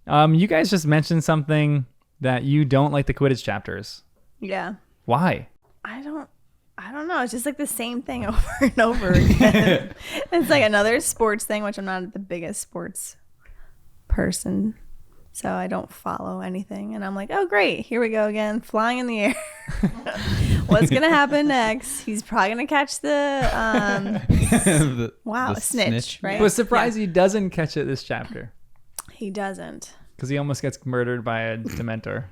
You guys just mentioned something that you don't like the Quidditch chapters. Yeah. Why? I don't know. It's just like the same thing over and over again. It's like another sports thing, which I'm not the biggest sports person. So I don't follow anything. And I'm like, oh, great. Here we go again. Flying in the air. What's going to happen next? He's probably going to catch the snitch, right? But surprised he doesn't catch it this chapter. He doesn't. Because he almost gets murdered by a Dementor.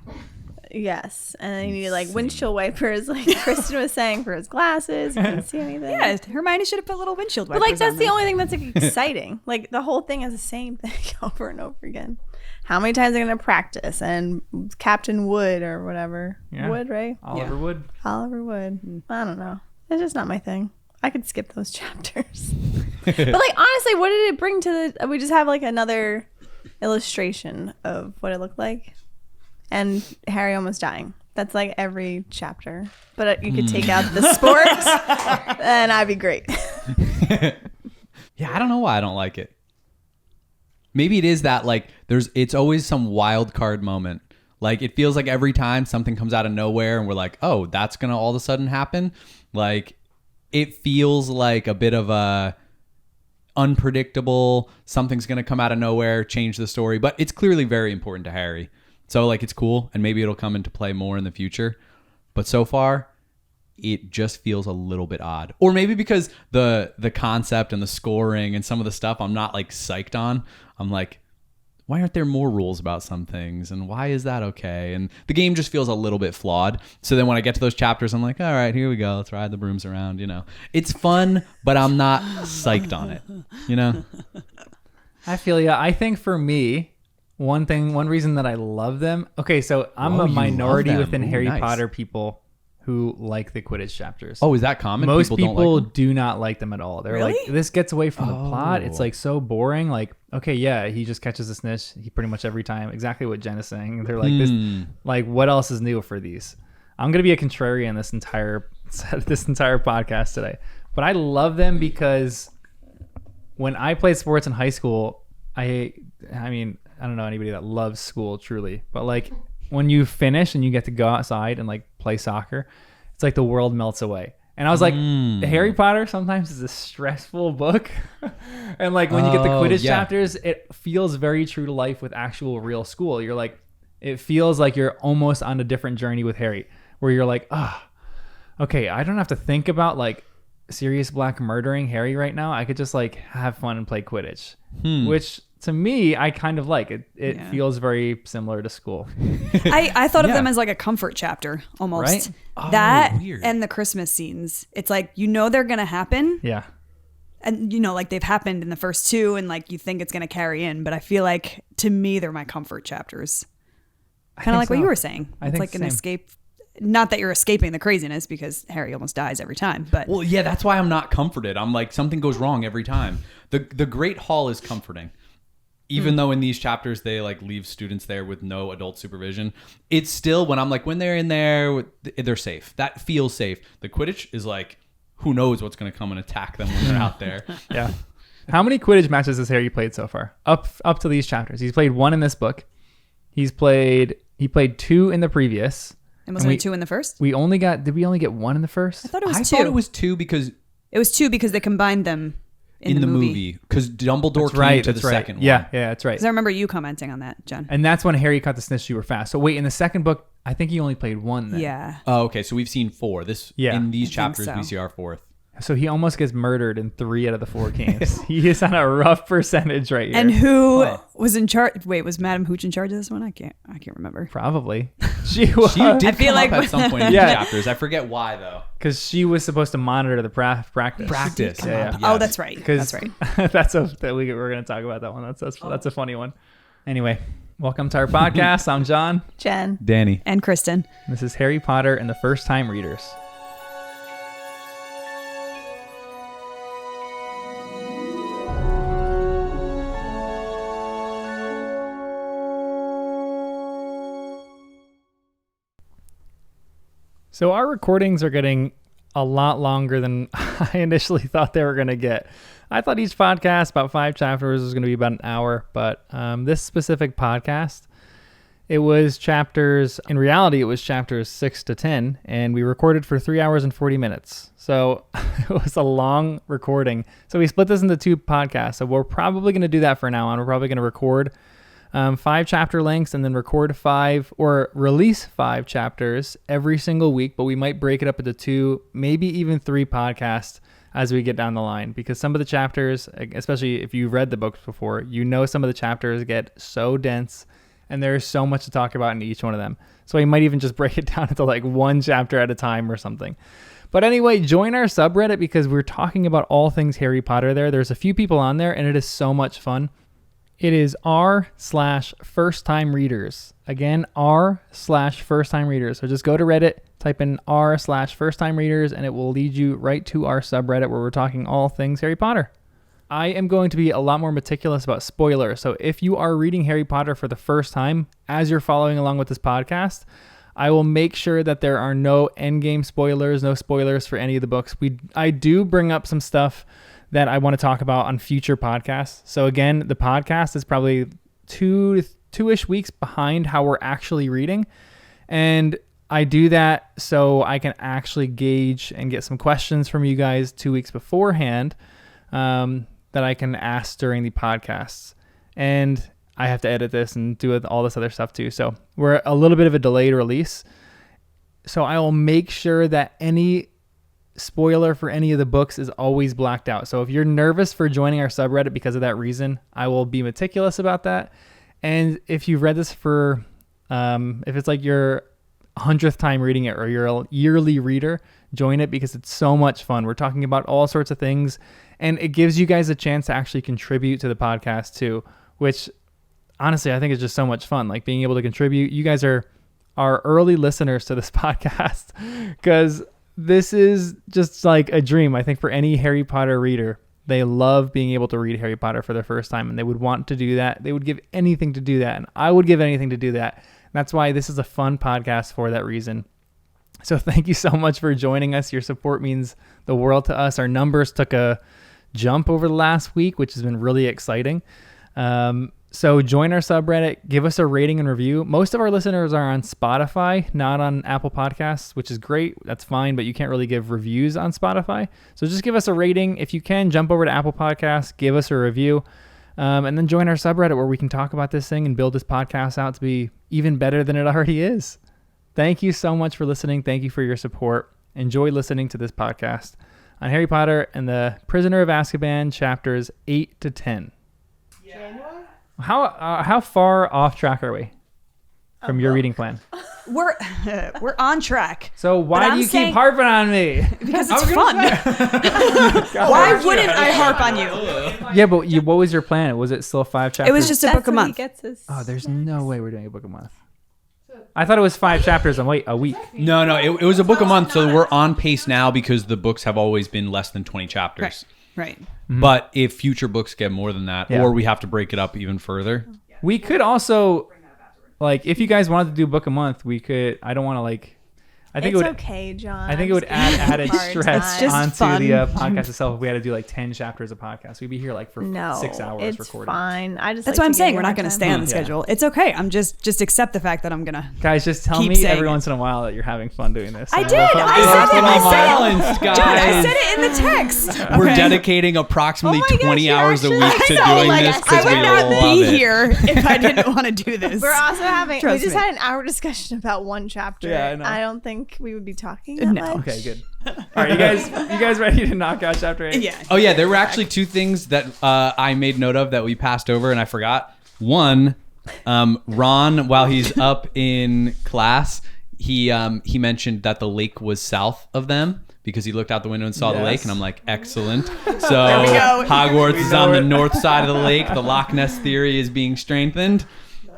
Yes. And then you need like windshield wipers, like Kristen was saying, for his glasses. He couldn't see anything. Yeah, Hermione should have put little windshield wipers But like, that's on the them. only thing that's like, exciting. Like, the whole thing is the same thing over and over again. How many times are they going to practice? And Captain Wood or whatever. Yeah. Wood, right? Oliver Wood. Oliver Wood. I don't know. It's just not my thing. I could skip those chapters. But like, honestly, what did it bring to the... We just have like another illustration of what it looked like. And Harry almost dying. That's like every chapter. But you could take out the sports and I'd be great. Yeah, I don't know why I don't like it. Maybe it is that like it's always some wild card moment. Like it feels like every time something comes out of nowhere and we're like, oh, that's going to all of a sudden happen. Like it feels like a bit of a unpredictable, something's going to come out of nowhere, change the story. But it's clearly very important to Harry. So like it's cool and maybe it'll come into play more in the future. But so far, it just feels a little bit odd. Or maybe because the concept and the scoring and some of the stuff I'm not like psyched on. I'm like, why aren't there more rules about some things? And why is that okay? And the game just feels a little bit flawed. So then when I get to those chapters, I'm like, all right, here we go. Let's ride the brooms around, you know. It's fun, but I'm not psyched on it, you know? I feel ya. I think for me, one reason that I love them. Okay, so I'm a minority within Harry Potter people who like the Quidditch chapters. Oh, is that common? Most people don't like do not like them at all. They're Really? like, this gets away from the plot. It's like so boring. Like, okay, yeah, he just catches a snitch. He pretty much every time. Exactly what Jenn is saying. They're like, this, like, what else is new for these? I'm gonna be a contrarian this entire podcast today. But I love them because when I played sports in high school, I mean, I don't know anybody that loves school truly, but like when you finish and you get to go outside and like play soccer, it's like the world melts away. And I was like, Harry Potter sometimes is a stressful book. And like when you get the Quidditch chapters, it feels very true to life with actual real school. You're like, it feels like you're almost on a different journey with Harry, where you're like, okay, I don't have to think about like Sirius Black murdering Harry right now. I could just like have fun and play Quidditch, which to me, I kind of like it. It feels very similar to school. I thought of them as like a comfort chapter almost. Right? That weird. and the Christmas scenes. It's like, you know, they're going to happen. Yeah. And, you know, like they've happened in the first two and like you think it's going to carry in. But I feel like to me, they're my comfort chapters. Kind of like what you were saying. It's like an escape. Not that you're escaping the craziness because Harry almost dies every time. But well, yeah, that's why I'm not comforted. I'm like, something goes wrong every time. The Great Hall is comforting. Even though in these chapters they like leave students there with no adult supervision, it's still when I'm like, when they're in there, they're safe. That feels safe. The Quidditch is like, who knows what's going to come and attack them when they're out there. Yeah. How many Quidditch matches has Harry played so far? Up to these chapters. He's played 1 in this book. He played 2 in the previous. it was only 2 in the first? Did we only get 1 in the first? I thought it was I 2. thought it was 2 because It was 2 because they combined them in the movie. because Dumbledore That's right. came to That's the right. second one. Yeah, that's right. Because I remember you commenting on that, Jen. And that's when Harry caught the snitch super fast. So wait, in the second book, I think he only played 1 then. Yeah. Oh, okay. So we've seen 4. In these chapters, so. we see our 4th. So he almost gets murdered in 3 out of the 4 games. He is on a rough percentage right here. And who was in charge? Wait, was Madam Hooch in charge of this one? I can't remember. Probably. She was. She did feel come like up at some point in Yeah. these chapters. I forget why though. Because she was supposed to monitor the practice. Practice. Yeah. Oh, that's right. Because That's right. we're going to talk about that one. That's a funny one. Anyway, welcome to our podcast. I'm John. Jen. Danny. And Kristen. This is Harry Potter and the First Time Readers. So our recordings are getting a lot longer than I initially thought they were going to get. I thought each podcast, about 5 chapters, was going to be about an hour. But this specific podcast, it was chapters, in reality, it was chapters 6 to 10. And we recorded for 3 hours and 40 minutes. So it was a long recording. So we split this into 2 podcasts. So we're probably going to do that for now on. We're probably going to record 5 chapter lengths and then record 5 or release 5 chapters every single week, but we might break it up into 2, maybe even 3 podcasts as we get down the line, because some of the chapters, especially if you've read the books before, some of the chapters get so dense and there's so much to talk about in each one of them. So we might even just break it down into like 1 chapter at a time or something. But anyway, join our subreddit because we're talking about all things Harry Potter there. There's a few people on there and it is so much fun. It is r/first-time readers. Again, r/first-time readers. So just go to Reddit, type in r/first-time readers, and it will lead you right to our subreddit where we're talking all things Harry Potter. I am going to be a lot more meticulous about spoilers. So if you are reading Harry Potter for the first time, as you're following along with this podcast, I will make sure that there are no endgame spoilers, no spoilers for any of the books. I do bring up some stuff that I want to talk about on future podcasts. So again, the podcast is probably 2-ish weeks behind how we're actually reading. And I do that so I can actually gauge and get some questions from you guys 2 weeks beforehand that I can ask during the podcasts. And I have to edit this and do all this other stuff too. So we're a little bit of a delayed release. So I will make sure that any spoiler for any of the books is always blacked out. So if you're nervous for joining our subreddit because of that reason, I will be meticulous about that. And if you've read this for, if it's like your 100th time reading it or you're a yearly reader, join it because it's so much fun. We're talking about all sorts of things and it gives you guys a chance to actually contribute to the podcast too, which honestly, I think is just so much fun. Like being able to contribute. You guys are our early listeners to this podcast because this is just like a dream, I think, for any Harry Potter reader. They love being able to read Harry Potter for the first time, and they would want to do that. They would give anything to do that, and I would give anything to do that. And that's why this is a fun podcast for that reason. So thank you so much for joining us. Your support means the world to us. Our numbers took a jump over the last week, which has been really exciting. So join our subreddit, give us a rating and review. Most of our listeners are on Spotify, not on Apple Podcasts, which is great. That's fine, but you can't really give reviews on Spotify. So just give us a rating. If you can, jump over to Apple Podcasts, give us a review, and then join our subreddit where we can talk about this thing and build this podcast out to be even better than it already is. Thank you so much for listening. Thank you for your support. Enjoy listening to this podcast on Harry Potter and the Prisoner of Azkaban, chapters 8 to 10. Yeah. How far off track are we from your reading plan? We're on track. So why do you keep harping on me? Because it's fun. Why wouldn't I harp on you? Yeah, but what was your plan? Was it still 5 chapters? It was just a book a month. There's no way we're doing a book a month. I thought it was 5 chapters a week. No, it was a book a month, so we're on pace now because the books have always been less than 20 chapters. Right. Mm-hmm. But if future books get more than that, or we have to break it up even further. We could also, like, if you guys wanted to do a book a month, we could. I don't want to, like, I think it's it would, okay, John. I think it would add added stress onto fun. the podcast itself if we had to do like 10 chapters of podcast. We'd be here like for 6 hours it's recording. Fine. That's why I'm saying we're not going to stay on the schedule. It's okay. I'm just accept the fact that I'm going to. Guys, just tell me every once in a while that you're having fun doing this. I did. I said it. Guys. John, I said it in the text. We're dedicating approximately 20 hours a week to doing this because we love it. I would not be here if I didn't want to do this. We're also having. We just had an hour discussion about one chapter. Yeah, I know. I don't think we would be talking that much. Okay, good. All right, you guys ready to knock out chapter 8? Yeah. Oh yeah, there were actually 2 things that I made note of that we passed over and I forgot. One, Ron, while he's up in class, he mentioned that the lake was south of them because he looked out the window and saw the lake, and I'm like, excellent. So Hogwarts is on the north side of the lake. The Loch Ness theory is being strengthened.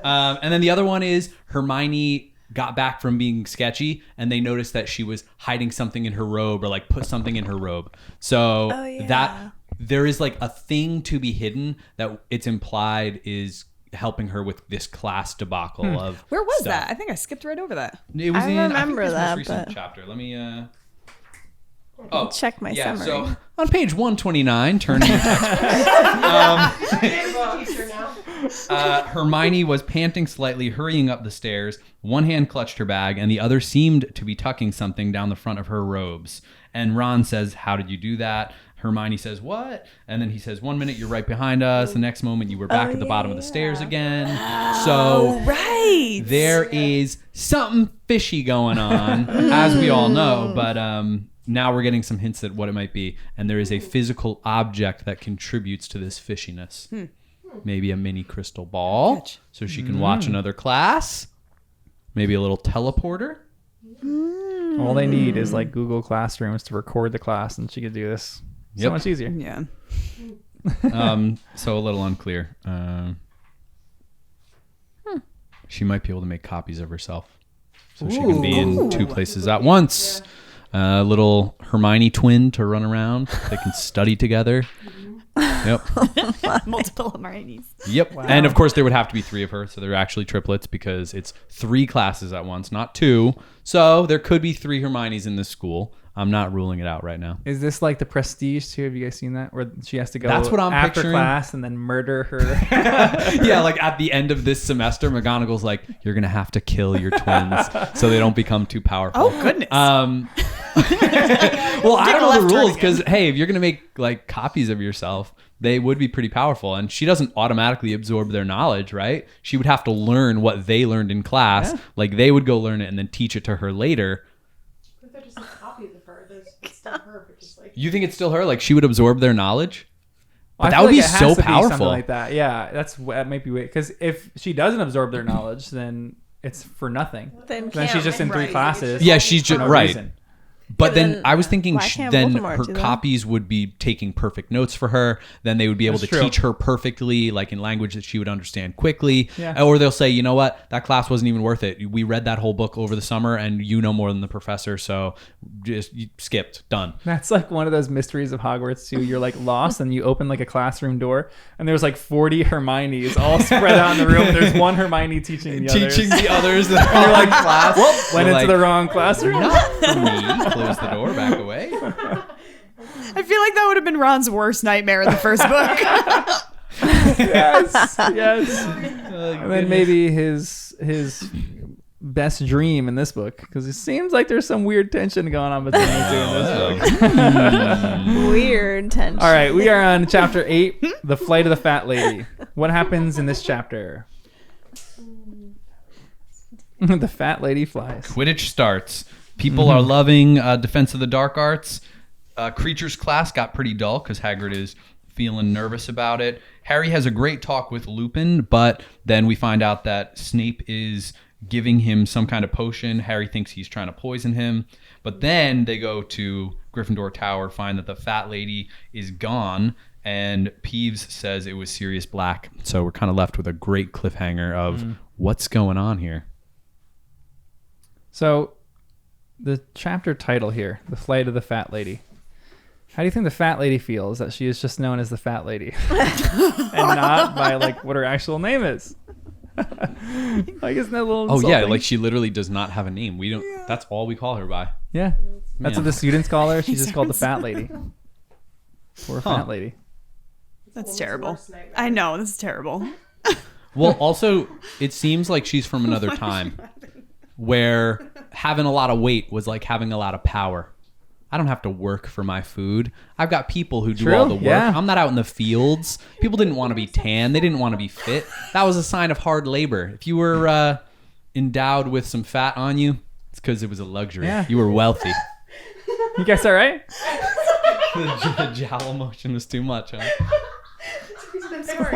And then the other one is Hermione got back from being sketchy and they noticed that she was hiding something in her robe or like put something in her robe. So that there is like a thing to be hidden that it's implied is helping her with this class debacle of Where was stuff. that? I think I skipped right over that. It was I remember I think it was that, most recent but... chapter. Let me Oh, check my summary. So on page 129, turning the text. Hermione was panting slightly, hurrying up the stairs. One hand clutched her bag, and the other seemed to be tucking something down the front of her robes. And Ron says, "How did you do that?" Hermione says, "What?" And then he says, "1 minute you're right behind us. The next moment you were back at the bottom of the stairs again." So there is something fishy going on, as we all know. But now we're getting some hints at what it might be. And there is a physical object that contributes to this fishiness. Maybe a mini crystal ball so she can watch another class. Maybe a little teleporter. All they need is like Google Classrooms to record the class, and she could do this so much easier. Yeah. So a little unclear. She might be able to make copies of herself, so she can be in two places at once. A little Hermione twin to run around. They can study together. Yep. Multiple Hermiones. Yep. Wow. And of course there would have to be 3 of her, so they're actually triplets because it's 3 classes at once, not 2. So there could be 3 Hermiones in this school. I'm not ruling it out right now. Is this like the Prestige too? Have you guys seen that? Where she has to go That's what I'm after picturing. class and then murder her. Yeah, like at the end of this semester, McGonagall's like, "You're going to have to kill your twins so they don't become too powerful." Oh, goodness. Well, I don't know the rules because, hey, if you're going to make like copies of yourself, they would be pretty powerful. And she doesn't automatically absorb their knowledge, right? She would have to learn what they learned in class. Yeah. Like they would go learn it and then teach it to her later. But they're just a copy of her. It's still her, but just like... You think it's still her? Like she would absorb their knowledge? But I that would feel be like it has so to be powerful. something like that. Yeah, that might be weird. Because if she doesn't absorb their knowledge, then it's for nothing. Then she's just in 3 classes. Yeah, she's just right. Reason. But then I was thinking then Voldemort her do that? copies would be taking perfect notes for her. Then they would be able to teach her perfectly, like in language that she would understand quickly. Yeah. Or they'll say, "You know what? That class wasn't even worth it. We read that whole book over the summer and you know more than the professor. So just you skipped. Done." That's like one of those mysteries of Hogwarts too. You're like lost and you open like a classroom door and there's like 40 Hermiones all spread out in the room. There's one Hermione teaching the others. Teaching the others that are like class. Whoop, went into the wrong classroom. Not for me. Close the door, back away. I feel like that would have been Ron's worst nightmare in the first book. Yes. And then maybe his best dream in this book, because it seems like there's some weird tension going on between the two in this book. Weird tension. All right, we are on chapter 8, The Flight of the Fat Lady. What happens in this chapter? The fat lady flies. Quidditch starts. People are loving Defense of the Dark Arts. Creatures class got pretty dull because Hagrid is feeling nervous about it. Harry has a great talk with Lupin, but then we find out that Snape is giving him some kind of potion. Harry thinks he's trying to poison him. But then they go to Gryffindor Tower, find that the fat lady is gone, and Peeves says it was Sirius Black. So we're kind of left with a great cliffhanger of what's going on here. So the chapter title here, The Flight of the Fat Lady. How do you think the fat lady feels that she is just known as the fat lady and not by like what her actual name is? Like, isn't that a little insulting? Yeah, like she literally does not have a name. We don't. Yeah. That's all we call her by. Yeah, that's what the students call her. She's just called the fat lady. Poor fat lady. That's terrible. I know, this is terrible. Well, also, it seems like she's from another time where having a lot of weight was like having a lot of power. I don't have to work for my food. I've got people who do all the work. Yeah. I'm not out in the fields. People didn't want to be tan. They didn't want to be fit. That was a sign of hard labor. If you were endowed with some fat on you, it's because it was a luxury. Yeah. You were wealthy. You guys all right? The jowl motion was too much, huh? I'm sorry.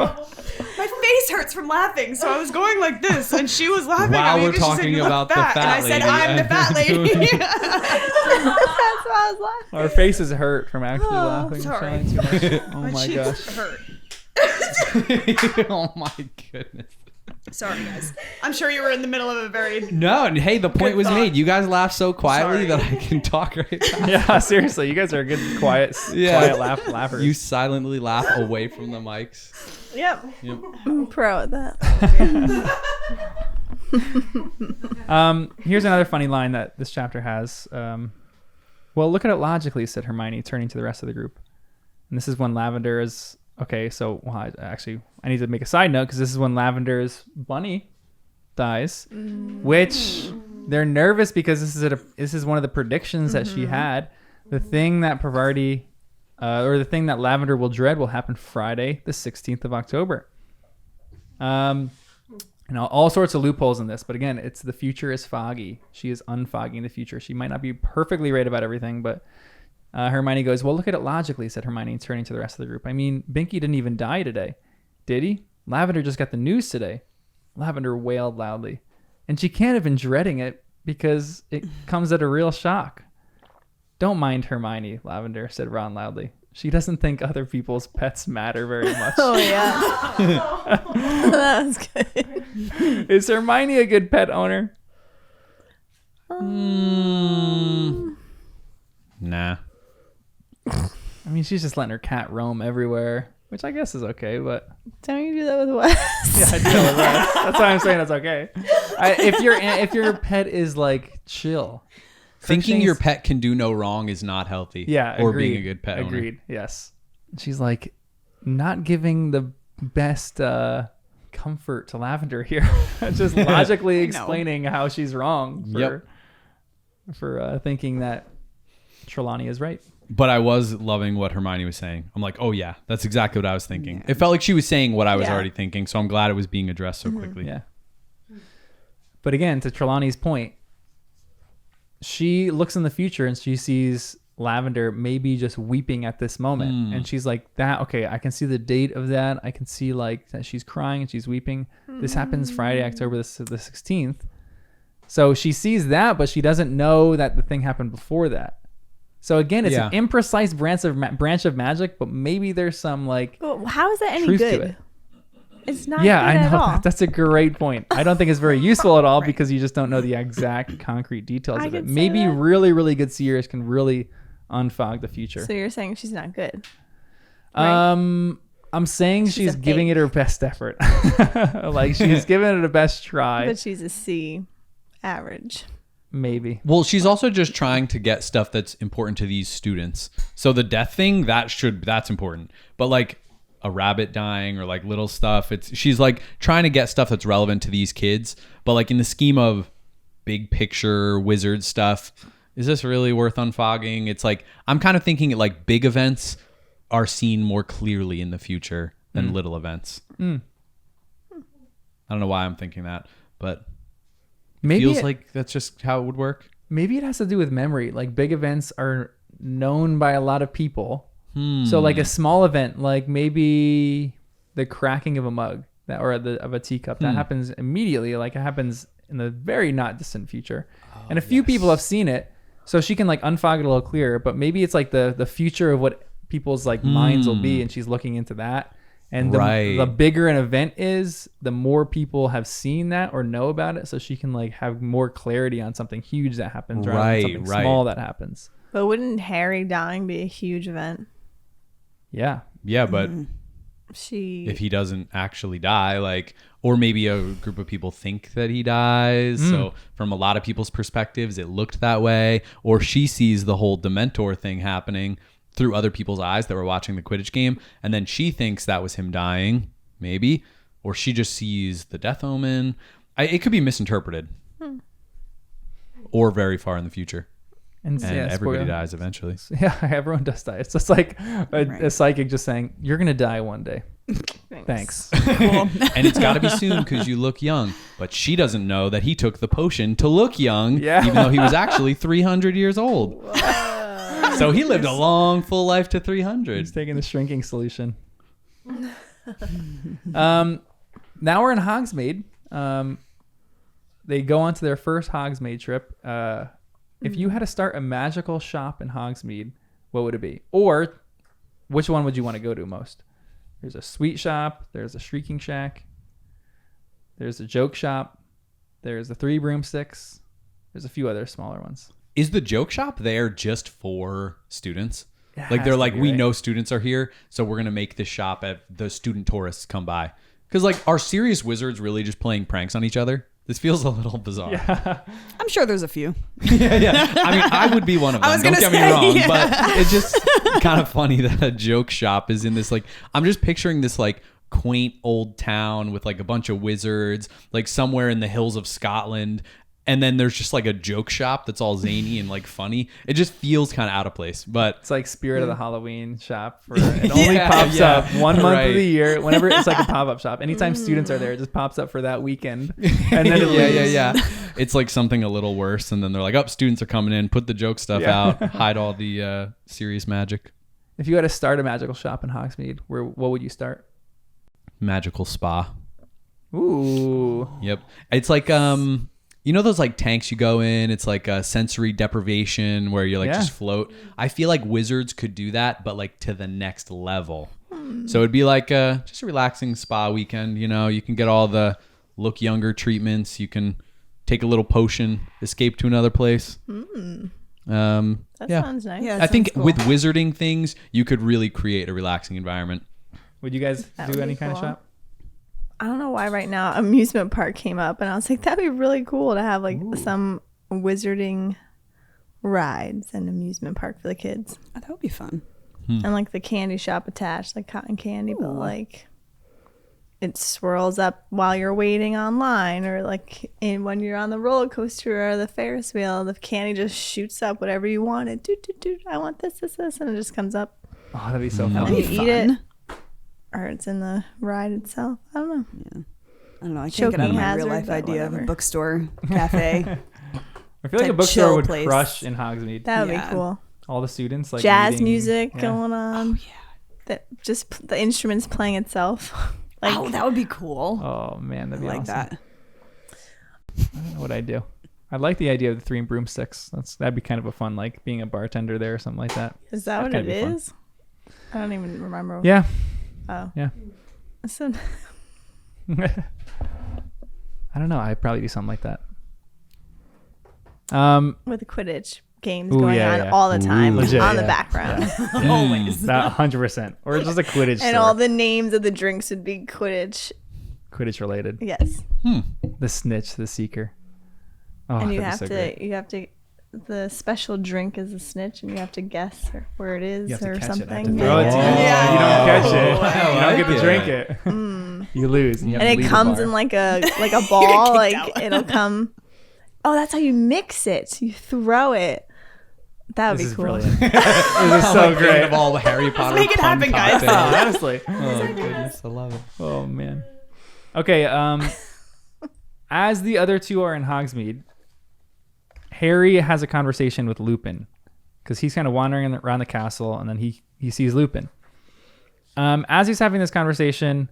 My face hurts from laughing, so I was going like this, and she was laughing. While we're talking about the fat lady. And I said, I'm the fat lady. That's why I was laughing. Our faces hurt from actually laughing. Sorry. Too much. Oh my gosh. Hurt. Oh my goodness. Sorry, guys. I'm sure you were in the middle of a very... No, hey, the point was made. You guys laughed so quietly that I can talk right now. Yeah, seriously. You guys are good, quiet laughers. You silently laugh away from the mics. Yep. I'm pro at that. Here's another funny line that this chapter has. Well, look at it logically, said Hermione, turning to the rest of the group. And this is when Lavender is... Okay, so I need to make a side note because this is when Lavender's bunny dies, which they're nervous because this is one of the predictions that she had. The thing that Parvati, or the thing that Lavender will dread will happen Friday, the 16th of October. All sorts of loopholes in this, but again, it's the future is foggy. She is unfogging the future. She might not be perfectly right about everything, but Hermione goes, well, look at it logically, said Hermione, turning to the rest of the group. I mean, Binky didn't even die today, did he? Lavender just got the news today. Lavender wailed loudly, and she can't have been dreading it because it comes at a real shock. Don't mind Hermione, Lavender, said Ron loudly. She doesn't think other people's pets matter very much. Oh, yeah. That was good. Is Hermione a good pet owner? Nah. I mean, she's just letting her cat roam everywhere, which I guess is okay, but... Don't you do that with Wes? Yeah, I do with Wes. That's why I'm saying it's okay. If your pet is, like, chill... Thinking your pet can do no wrong is not healthy. Yeah, or agreed. being a good pet owner. Agreed. Yes. She's like not giving the best comfort to Lavender here. Just logically explaining how she's wrong for thinking that Trelawney is right. But I was loving what Hermione was saying. I'm like, oh yeah, that's exactly what I was thinking. Yeah. It felt like she was saying what I was already thinking, so I'm glad it was being addressed so quickly. Yeah. But again, to Trelawney's point, she looks in the future and she sees Lavender maybe just weeping at this moment. And she's like, okay, I can see the date of that. I can see like that she's crying and she's weeping. This happens Friday, October the 16th. So she sees that, but she doesn't know that the thing happened before that. So again, it's an imprecise branch of magic, but maybe there's some like how is that any truth good? to it. It's not yeah, good I know. at all. That's a great point. I don't think it's very useful at all because you just don't know the exact concrete details of it. Maybe really, really good seers can really unfog the future. So you're saying she's not good? Right? I'm saying she's giving it her best effort. Like she's giving it her best try. But she's a C average. Maybe. Well, she's also just trying to get stuff that's important to these students. So the death thing, that's important. But like a rabbit dying or like little stuff, she's like trying to get stuff that's relevant to these kids, but like in the scheme of big picture wizard stuff, is this really worth unfogging? It's like I'm kind of thinking like big events are seen more clearly in the future than little events. I don't know why I'm thinking that, but maybe feels like that's just how it would work. Maybe it has to do with memory. Like big events are known by a lot of people. So like a small event, like maybe the cracking of a mug of a teacup, that happens immediately. Like it happens in the very not distant future. And a few people have seen it. So she can like unfog it a little clearer, but maybe it's like the future of what people's like minds will be. And she's looking into that. And the bigger an event is, the more people have seen that or know about it. So she can like have more clarity on something huge that happens rather than something small that happens. But wouldn't Harry dying be a huge event? Yeah. Yeah, but if he doesn't actually die, like, or maybe a group of people think that he dies. So from a lot of people's perspectives, it looked that way. Or she sees the whole Dementor thing happening through other people's eyes that were watching the Quidditch game. And then she thinks that was him dying, maybe. Or she just sees the death omen. It could be misinterpreted. Or very far in the future. And everybody dies eventually. Yeah, everyone does die. It's just like a psychic just saying, you're going to die one day. Thanks. Cool. And it's got to be soon because you look young. But she doesn't know that he took the potion to look young, even though he was actually 300 years old. So he lived a long, full life to 300. He's taking the shrinking solution. Now we're in Hogsmeade. They go on to their first Hogsmeade trip. If you had to start a magical shop in Hogsmeade, what would it be? Or which one would you want to go to most? There's a sweet shop. There's a shrieking shack. There's a joke shop. There's the 3 broomsticks. There's a few other smaller ones. Is the joke shop there just for students? Like they're like, we know students are here, so we're going to make this shop at the student tourists come by. Because like, are serious wizards really just playing pranks on each other? This feels a little bizarre. Yeah. I'm sure there's a few. yeah. I mean, I would be one of them. Don't get me wrong, but it's just kind of funny that a joke shop is in this, like, I'm just picturing this, like, quaint old town with, like, a bunch of wizards, like, somewhere in the hills of Scotland. And then there's just like a joke shop that's all zany and like funny. It just feels kind of out of place, but it's like Spirit of the Halloween shop. It only pops up 1 month of the year. Whenever it's like a pop-up shop. Anytime students are there, it just pops up for that weekend. And then yeah. It's like something a little worse. And then they're like, oh, students are coming in. Put the joke stuff out. Hide all the serious magic. If you had to start a magical shop in Hogsmeade, what would you start? Magical spa. Ooh. Yep. It's like you know those like tanks you go in? It's like a sensory deprivation where you like just float. I feel like wizards could do that, but like to the next level. So it'd be like just a relaxing spa weekend. You know, you can get all the look younger treatments. You can take a little potion, escape to another place. That sounds nice. Yeah, I think with wizarding things, you could really create a relaxing environment. Would you guys do any kind of shop? I don't know why right now amusement park came up, and I was like, that'd be really cool to have like some wizarding rides and amusement park for the kids. Oh, that would be fun. And like the candy shop attached, like cotton candy, but like it swirls up while you're waiting online, or like when you're on the roller coaster or the Ferris wheel, the candy just shoots up whatever you wanted. I want this, and it just comes up. Oh, that'd be so fun. And you eat it. Or it's in the ride itself. I don't know. Yeah. I don't know. I can't get out of my real life idea of a bookstore cafe. I feel like a bookstore would crush in Hogsmeade. That would be cool. All the students like jazz music going on. Oh yeah. That just the instruments playing itself. Like, that would be cool. Oh man, that'd be awesome. That. I don't know what I'd do. I like the idea of the 3 broomsticks. That'd be kind of a fun, like being a bartender there or something like that. Is that what it is? I don't even remember. Yeah. Oh. Yeah. So, I don't know. I'd probably do something like that. With the Quidditch games going on all the time legit, on the background. Always. That 100%. Or just a Quidditch And store. all the names of the drinks would be Quidditch related. Yes. The snitch, the seeker. Oh, And you have to the special drink is a snitch, and you have to guess where it is or something. Throw it to you. Yeah. You don't catch it. Wow, You don't get to drink it. You lose. And, you have And to it leave comes the in bar. like a ball. Like it'll come. Oh, that's how you mix it. You throw it. That would This be is cool. brilliant. This is so great. Of all the Harry Potter. make it fun happen, guys. cocktails. Honestly. Oh goodness, I love it. Oh man. Okay. As the other two are in Hogsmeade, Harry has a conversation with Lupin because he's kind of wandering around the castle, and then he sees Lupin. As he's having this conversation,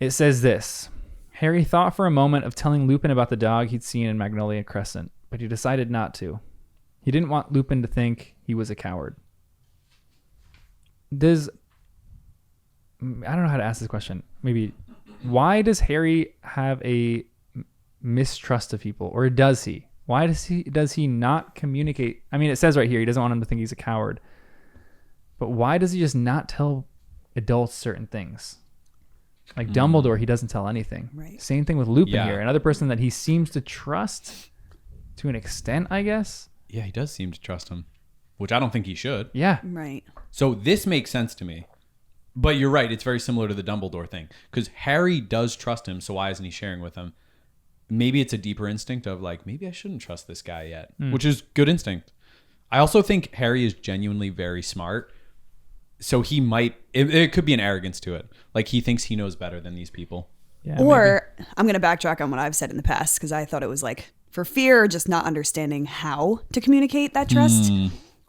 it says this: Harry thought for a moment of telling Lupin about the dog he'd seen in Magnolia Crescent, but he decided not to. He didn't want Lupin to think he was a coward. I don't know how to ask this question. Maybe, why does Harry have a mistrust of people, or does he? Why does he not communicate? I mean, it says right here he doesn't want him to think he's a coward. But why does he just not tell adults certain things? Like Dumbledore, he doesn't tell anything. Right. Same thing with Lupin here. Another person that he seems to trust to an extent, I guess. Yeah, he does seem to trust him, which I don't think he should. Yeah. Right. So this makes sense to me. But you're right. It's very similar to the Dumbledore thing. Because Harry does trust him, so why isn't he sharing with him? Maybe it's a deeper instinct of like, maybe I shouldn't trust this guy yet, which is good instinct. I also think Harry is genuinely very smart. So he might, it could be an arrogance to it. Like he thinks he knows better than these people. Yeah, Or I'm going to backtrack on what I've said in the past because I thought it was like for fear, just not understanding how to communicate that trust.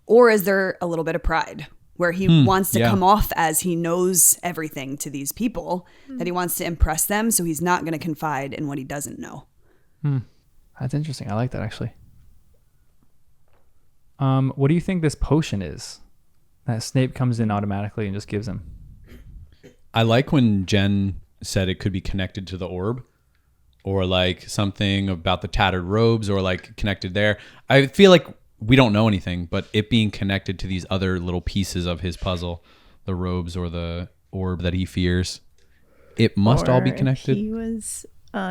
Or is there a little bit of pride where he wants to come off as he knows everything to these people, that he wants to impress them, so he's not going to confide in what he doesn't know. That's interesting. I like that, actually. What do you think this potion is that Snape comes in automatically and just gives him? I like when Jenn said it could be connected to the orb, or like something about the tattered robes, or like connected there. I feel like we don't know anything, but it being connected to these other little pieces of his puzzle, the robes or the orb that he fears, it must all be connected. He was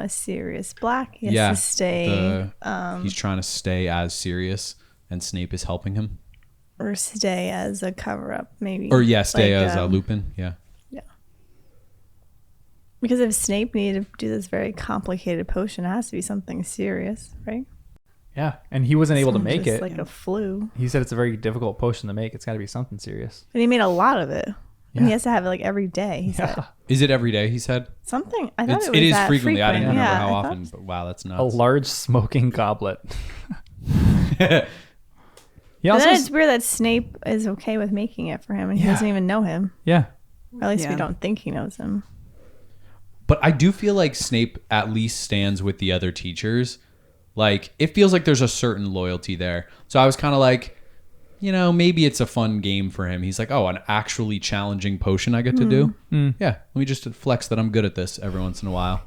Sirius Black. He has to stay. He's trying to stay as Sirius, and Snape is helping him. Or stay as a cover-up, maybe. Or stay as Lupin. Yeah. Yeah. Because if Snape needed to do this very complicated potion, it has to be something serious, right? Yeah, and he wasn't able to make it. Like a flu. He said it's a very difficult potion to make. It's got to be something serious. And he made a lot of it. Yeah. And he has to have it like every day, he said. Is it every day, he said? Something. I thought it is that frequently. I didn't remember yeah, how often, but wow, that's nuts. A large smoking goblet. But then it's weird that Snape is okay with making it for him and he doesn't even know him. Yeah. Or at least we don't think he knows him. But I do feel like Snape at least stands with the other teachers. Like, it feels like there's a certain loyalty there. So I was kind of like, maybe it's a fun game for him. He's like, oh, an actually challenging potion I get to do? Yeah, let me just flex that I'm good at this every once in a while.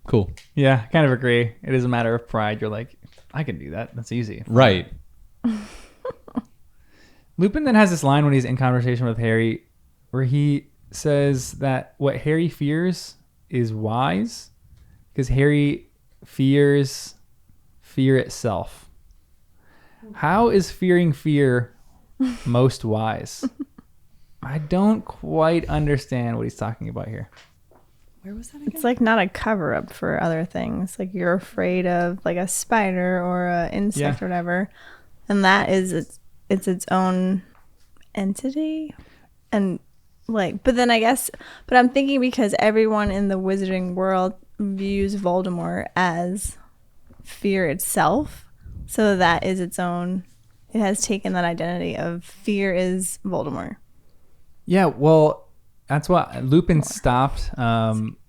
Cool. Yeah, kind of agree. It is a matter of pride. You're like, I can do that. That's easy. Right. Lupin then has this line when he's in conversation with Harry where he says that what Harry fears is wise because Harry fears fear itself. How is fearing fear most wise? I don't quite understand what he's talking about here. Where was that again? It's like not a cover up for other things. Like you're afraid of like a spider or an insect or whatever. And that is it's its own entity. And like, but then I guess, but I'm thinking because everyone in the wizarding world views Voldemort as fear itself. So that is its own, it has taken that identity of fear is Voldemort. Yeah, well, that's why Lupin stopped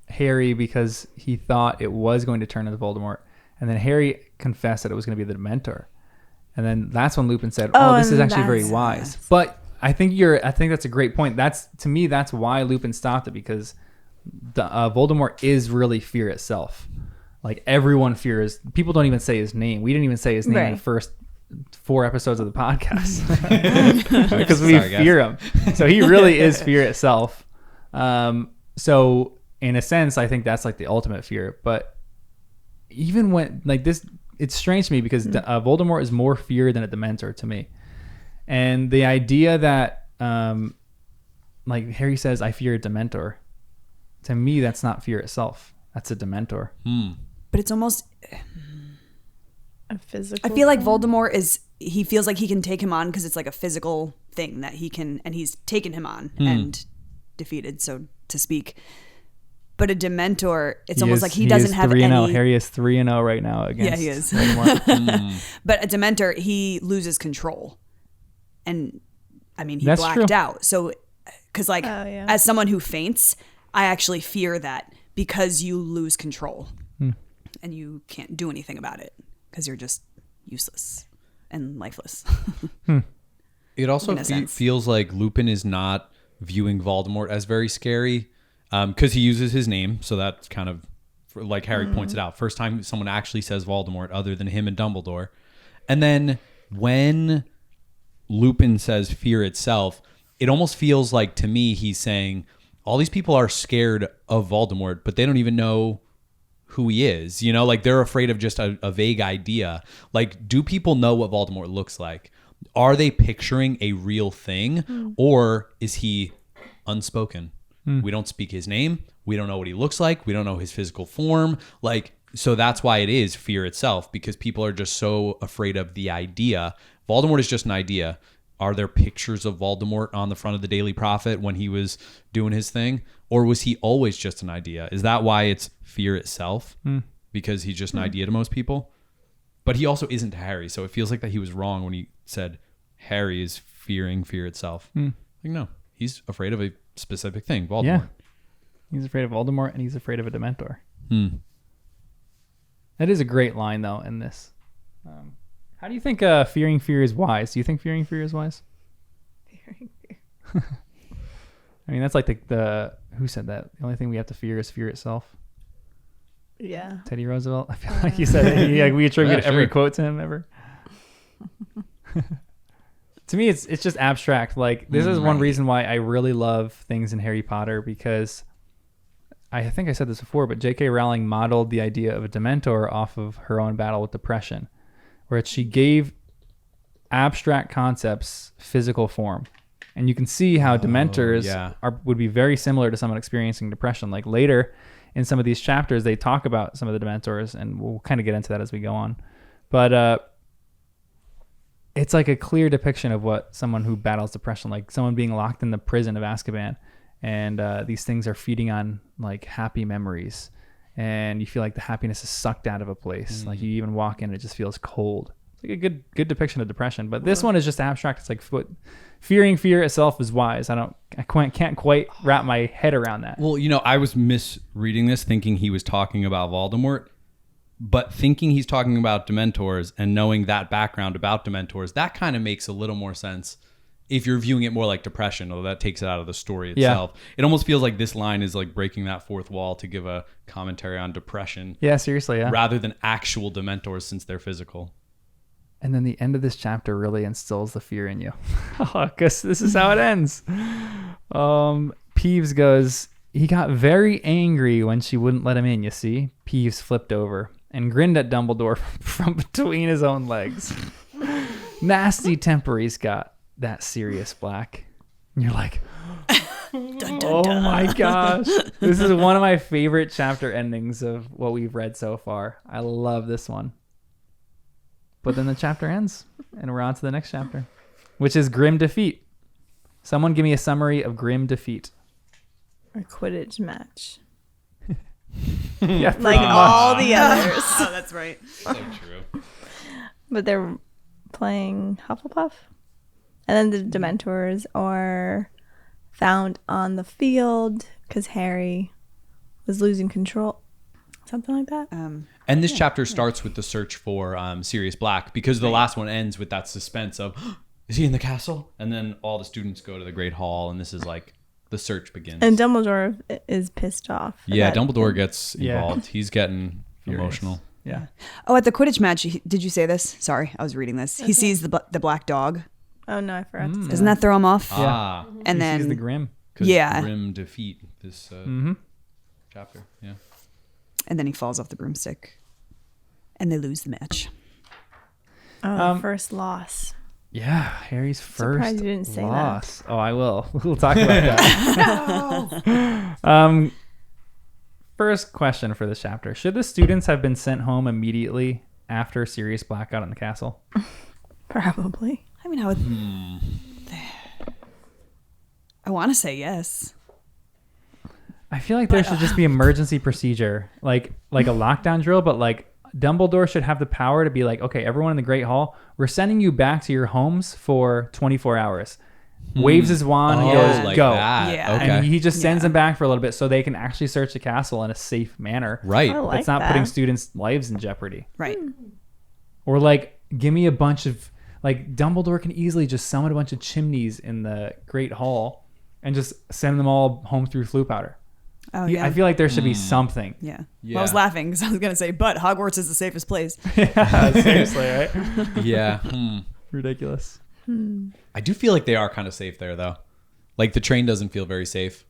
Harry because he thought it was going to turn into Voldemort. And then Harry confessed that it was going to be the Dementor. And then that's when Lupin said, "Oh, this is actually very wise." But I think that's a great point. To me, that's why Lupin stopped it because Voldemort is really fear itself. Like everyone fears. People don't even say his name. We didn't even say his name in the first 4 episodes of the podcast because we fear him. So he really is fear itself. So in a sense, I think that's like the ultimate fear. But even when like this. It's strange to me because Voldemort is more fear than a Dementor to me. And the idea that, like Harry says, I fear a Dementor. To me, that's not fear itself. That's a Dementor. But it's almost... a physical I feel like Voldemort he feels like he can take him on because it's like a physical thing that he can... And he's taken him on and defeated, so to speak. But a Dementor, it's almost like he doesn't have any... Harry is 3-0 right now against... Yeah, he is. But a Dementor, he loses control. And, I mean, he blacked out. So, because like, as someone who faints, I actually fear that because you lose control. And you can't do anything about it because you're just useless and lifeless. It also feels like Lupin is not viewing Voldemort as very scary. Because he uses his name, so that's kind of like Harry points it out. First time someone actually says Voldemort other than him and Dumbledore. And then when Lupin says fear itself, it almost feels like to me he's saying all these people are scared of Voldemort, but they don't even know who he is. Like they're afraid of just a vague idea. Like, do people know what Voldemort looks like? Are they picturing a real thing? Or is he unspoken? We don't speak his name. We don't know what he looks like. We don't know his physical form. Like, so that's why it is fear itself, because people are just so afraid of the idea. Voldemort is just an idea. Are there pictures of Voldemort on the front of the Daily Prophet when he was doing his thing? Or was he always just an idea? Is that why it's fear itself? Because he's just an idea to most people? But he also isn't Harry, so it feels like that he was wrong when he said Harry is fearing fear itself. Like, no, he's afraid of a specific thing, Voldemort. Yeah. He's afraid of Voldemort and he's afraid of a Dementor. That is a great line, though, in this. How do you think fearing fear is wise? Do you think fearing fear is wise? Fearing fear. I mean, that's like the who said that? The only thing we have to fear is fear itself. Yeah. Teddy Roosevelt. I feel like he said it. We attribute every quote to him ever. To me, it's just abstract. Like, this is one reason why I really love things in Harry Potter, because I think I said this before, but J.K. Rowling modeled the idea of a Dementor off of her own battle with depression, where she gave abstract concepts physical form. And you can see how Dementors would be very similar to someone experiencing depression. Like later in some of these chapters, they talk about some of the Dementors, and we'll kind of get into that as we go on. But it's like a clear depiction of what someone who battles depression, like someone being locked in the prison of Azkaban, and these things are feeding on like happy memories, and you feel like the happiness is sucked out of a place. Like you even walk in and it just feels cold. It's like a good depiction of depression. But this one is just abstract. It's like fearing fear itself is wise. I can't quite wrap my head around that. Well, I was misreading this, thinking he was talking about Voldemort, but thinking he's talking about Dementors and knowing that background about Dementors, that kind of makes a little more sense if you're viewing it more like depression, although that takes it out of the story itself. It almost feels like this line is like breaking that fourth wall to give a commentary on depression. Yeah, seriously, yeah. Rather than actual Dementors, since they're physical. And then the end of this chapter really instills the fear in you. Because this is how it ends. Peeves goes, he got very angry when she wouldn't let him in, you see. Peeves flipped over and grinned at Dumbledore from between his own legs. Nasty temper he's got, that Sirius Black. And you're like, dun, dun, oh dun. my gosh. This is one of my favorite chapter endings of what we've read so far. I love this one. But then the chapter ends, and we're on to the next chapter, which is Grim Defeat. Someone give me a summary of Grim Defeat. A Quidditch match. Yeah, Like all the others. Oh, that's right. So true. But they're playing Hufflepuff. And then the Dementors are found on the field because Harry was losing control. Something like that. And this chapter starts with the search for Sirius Black, because the last one ends with that suspense of, is he in the castle? And then all the students go to the Great Hall, and this is like the search begins. And Dumbledore is pissed off. Yeah, Dumbledore gets involved. He's getting Furious. emotional. Yeah. Oh, at the Quidditch match, did you say this? Sorry, I was reading this. He sees the black dog. Oh, no, I forgot to say Doesn't that throw him off? Ah, And He then sees the Grim. 'cause Grim defeat this chapter. Yeah. and then he falls off the broomstick, and they lose the match. Oh, first loss. Yeah, Harry's first Surprised you didn't say loss. That. Oh, I will. We'll talk about that. First question for this chapter. Should the students have been sent home immediately after Sirius Black got in the castle? Probably. I mean, I want to say yes. I feel like there should just be emergency procedure, like a lockdown drill, but like Dumbledore should have the power to be like, okay, everyone in the Great Hall, we're sending you back to your homes for 24 hours. Waves his wand, he goes, like go. that. Yeah. Okay. And he just sends them back for a little bit so they can actually search the castle in a safe manner. Right. I like It's not that. putting students' lives in jeopardy. Right. Or like, give me a bunch of, like, Dumbledore can easily just summon a bunch of chimneys in the Great Hall and just send them all home through Floo powder. Oh, yeah. I feel like there should be something. Yeah. Yeah. Well, I was laughing because I was going to say, but Hogwarts is the safest place. Yeah, seriously, right? Yeah. Ridiculous. I do feel like they are kind of safe there, though. Like the train doesn't feel very safe.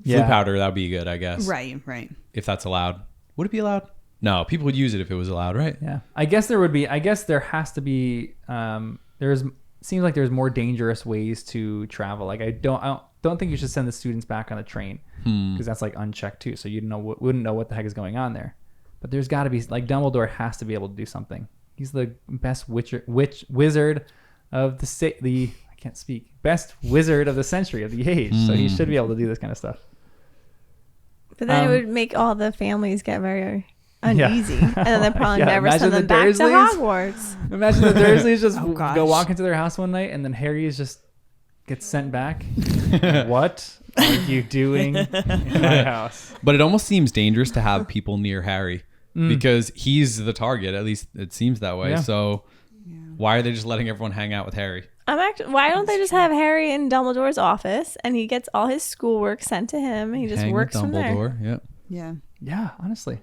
Yeah. Floo powder, that would be good, I guess. Right. If that's allowed. Would it be allowed? No, people would use it if it was allowed, right? Yeah. I guess there would be, I guess there has to be, seems like there's more dangerous ways to travel. Like I don't think you should send the students back on a train because that's like unchecked too. So wouldn't know what the heck is going on there. But there's got to be, like, Dumbledore has to be able to do something. He's the best wizard of I can't speak. Best wizard of the century, of the age. So he should be able to do this kind of stuff. But then it would make all the families get very uneasy. And then they'll probably Yeah, never imagine send them the back to Dursleys. Hogwarts. Imagine the Dursleys just Oh, gosh. go walk into their house one night and then Harry just gets sent back. What are you doing in my house? But it almost seems dangerous to have people near Harry because he's the target. At least it seems that way. Yeah. So why are they just letting everyone hang out with Harry? Why don't they just have Harry in Dumbledore's office and he gets all his schoolwork sent to him and he just Hang works with from there? Dumbledore. Yeah. Yeah. Yeah, honestly.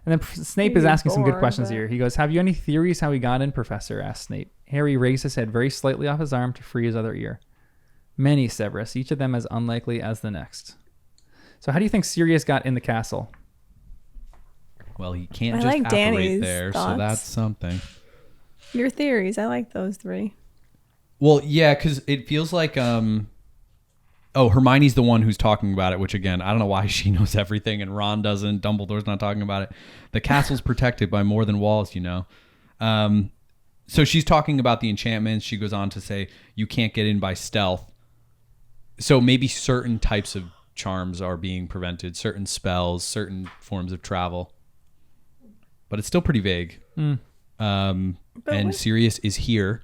And then Snape is He's asking some good bored, questions but- here. He goes, have you any theories how he got in, Professor? Asked Snape. Harry raised his head very slightly off his arm to free his other ear. Many, Severus, each of them as unlikely as the next. So how do you think Sirius got in the castle? Well, he can't I just like apparate Danny's there, so thoughts. that's something. Your theories. I like those 3. Well, yeah, because it feels like Hermione's the one who's talking about it, which again, I don't know why she knows everything and Ron doesn't. Dumbledore's not talking about it. The castle's protected by more than walls, you know. So she's talking about the enchantments. She goes on to say you can't get in by stealth. So maybe certain types of charms are being prevented, certain spells, certain forms of travel. But it's still pretty vague. And Sirius is here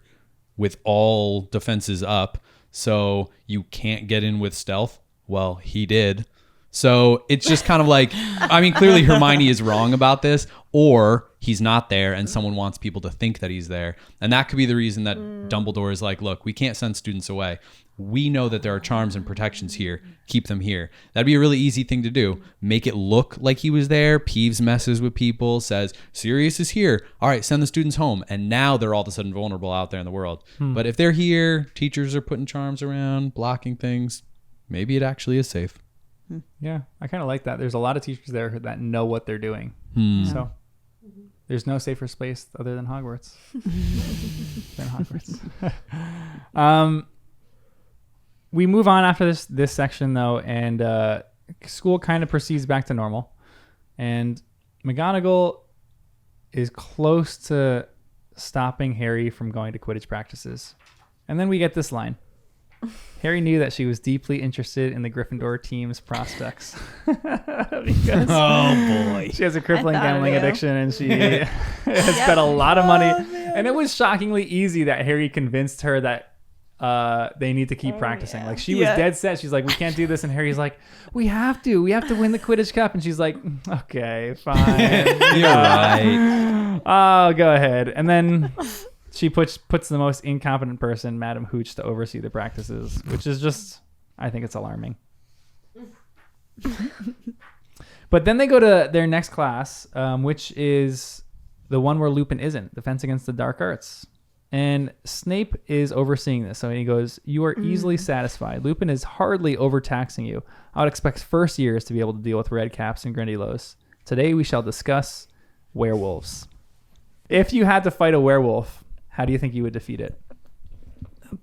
with all defenses up. So you can't get in with stealth. Well, he did. So it's just kind of like, I mean, clearly Hermione is wrong about this, or he's not there and someone wants people to think that he's there. And that could be the reason that Dumbledore is like, look, we can't send students away. We know that there are charms and protections here. Keep them here. That'd be a really easy thing to do. Make it look like he was there. Peeves messes with people, says, Sirius is here. All right, send the students home. And now they're all of a sudden vulnerable out there in the world. But if they're here, teachers are putting charms around, blocking things, maybe it actually is safe. Yeah, I kind of like that. There's a lot of teachers there that know what they're doing. So there's no safer space other than Hogwarts. We move on after this section, though, and school kind of proceeds back to normal. And McGonagall is close to stopping Harry from going to Quidditch practices. And then we get this line. Harry knew that she was deeply interested in the Gryffindor team's prospects. Because she has a crippling gambling addiction and she has spent a lot of money. And it was shockingly easy that Harry convinced her that they need to keep practicing. Yeah. Like she was dead set. She's like, we can't do this. And Harry's like, we have to win the Quidditch Cup. And she's like, okay, fine. You're right. Oh, go ahead. And then she puts the most incompetent person, Madam Hooch, to oversee the practices, which is just, I think it's alarming. But then they go to their next class, which is the one where Lupin isn't, Defense Against the Dark Arts. And Snape is overseeing this. So he goes, you are easily satisfied. Lupin is hardly overtaxing you. I would expect first years to be able to deal with red caps and grindylows. Today we shall discuss werewolves. If you had to fight a werewolf, how do you think you would defeat it?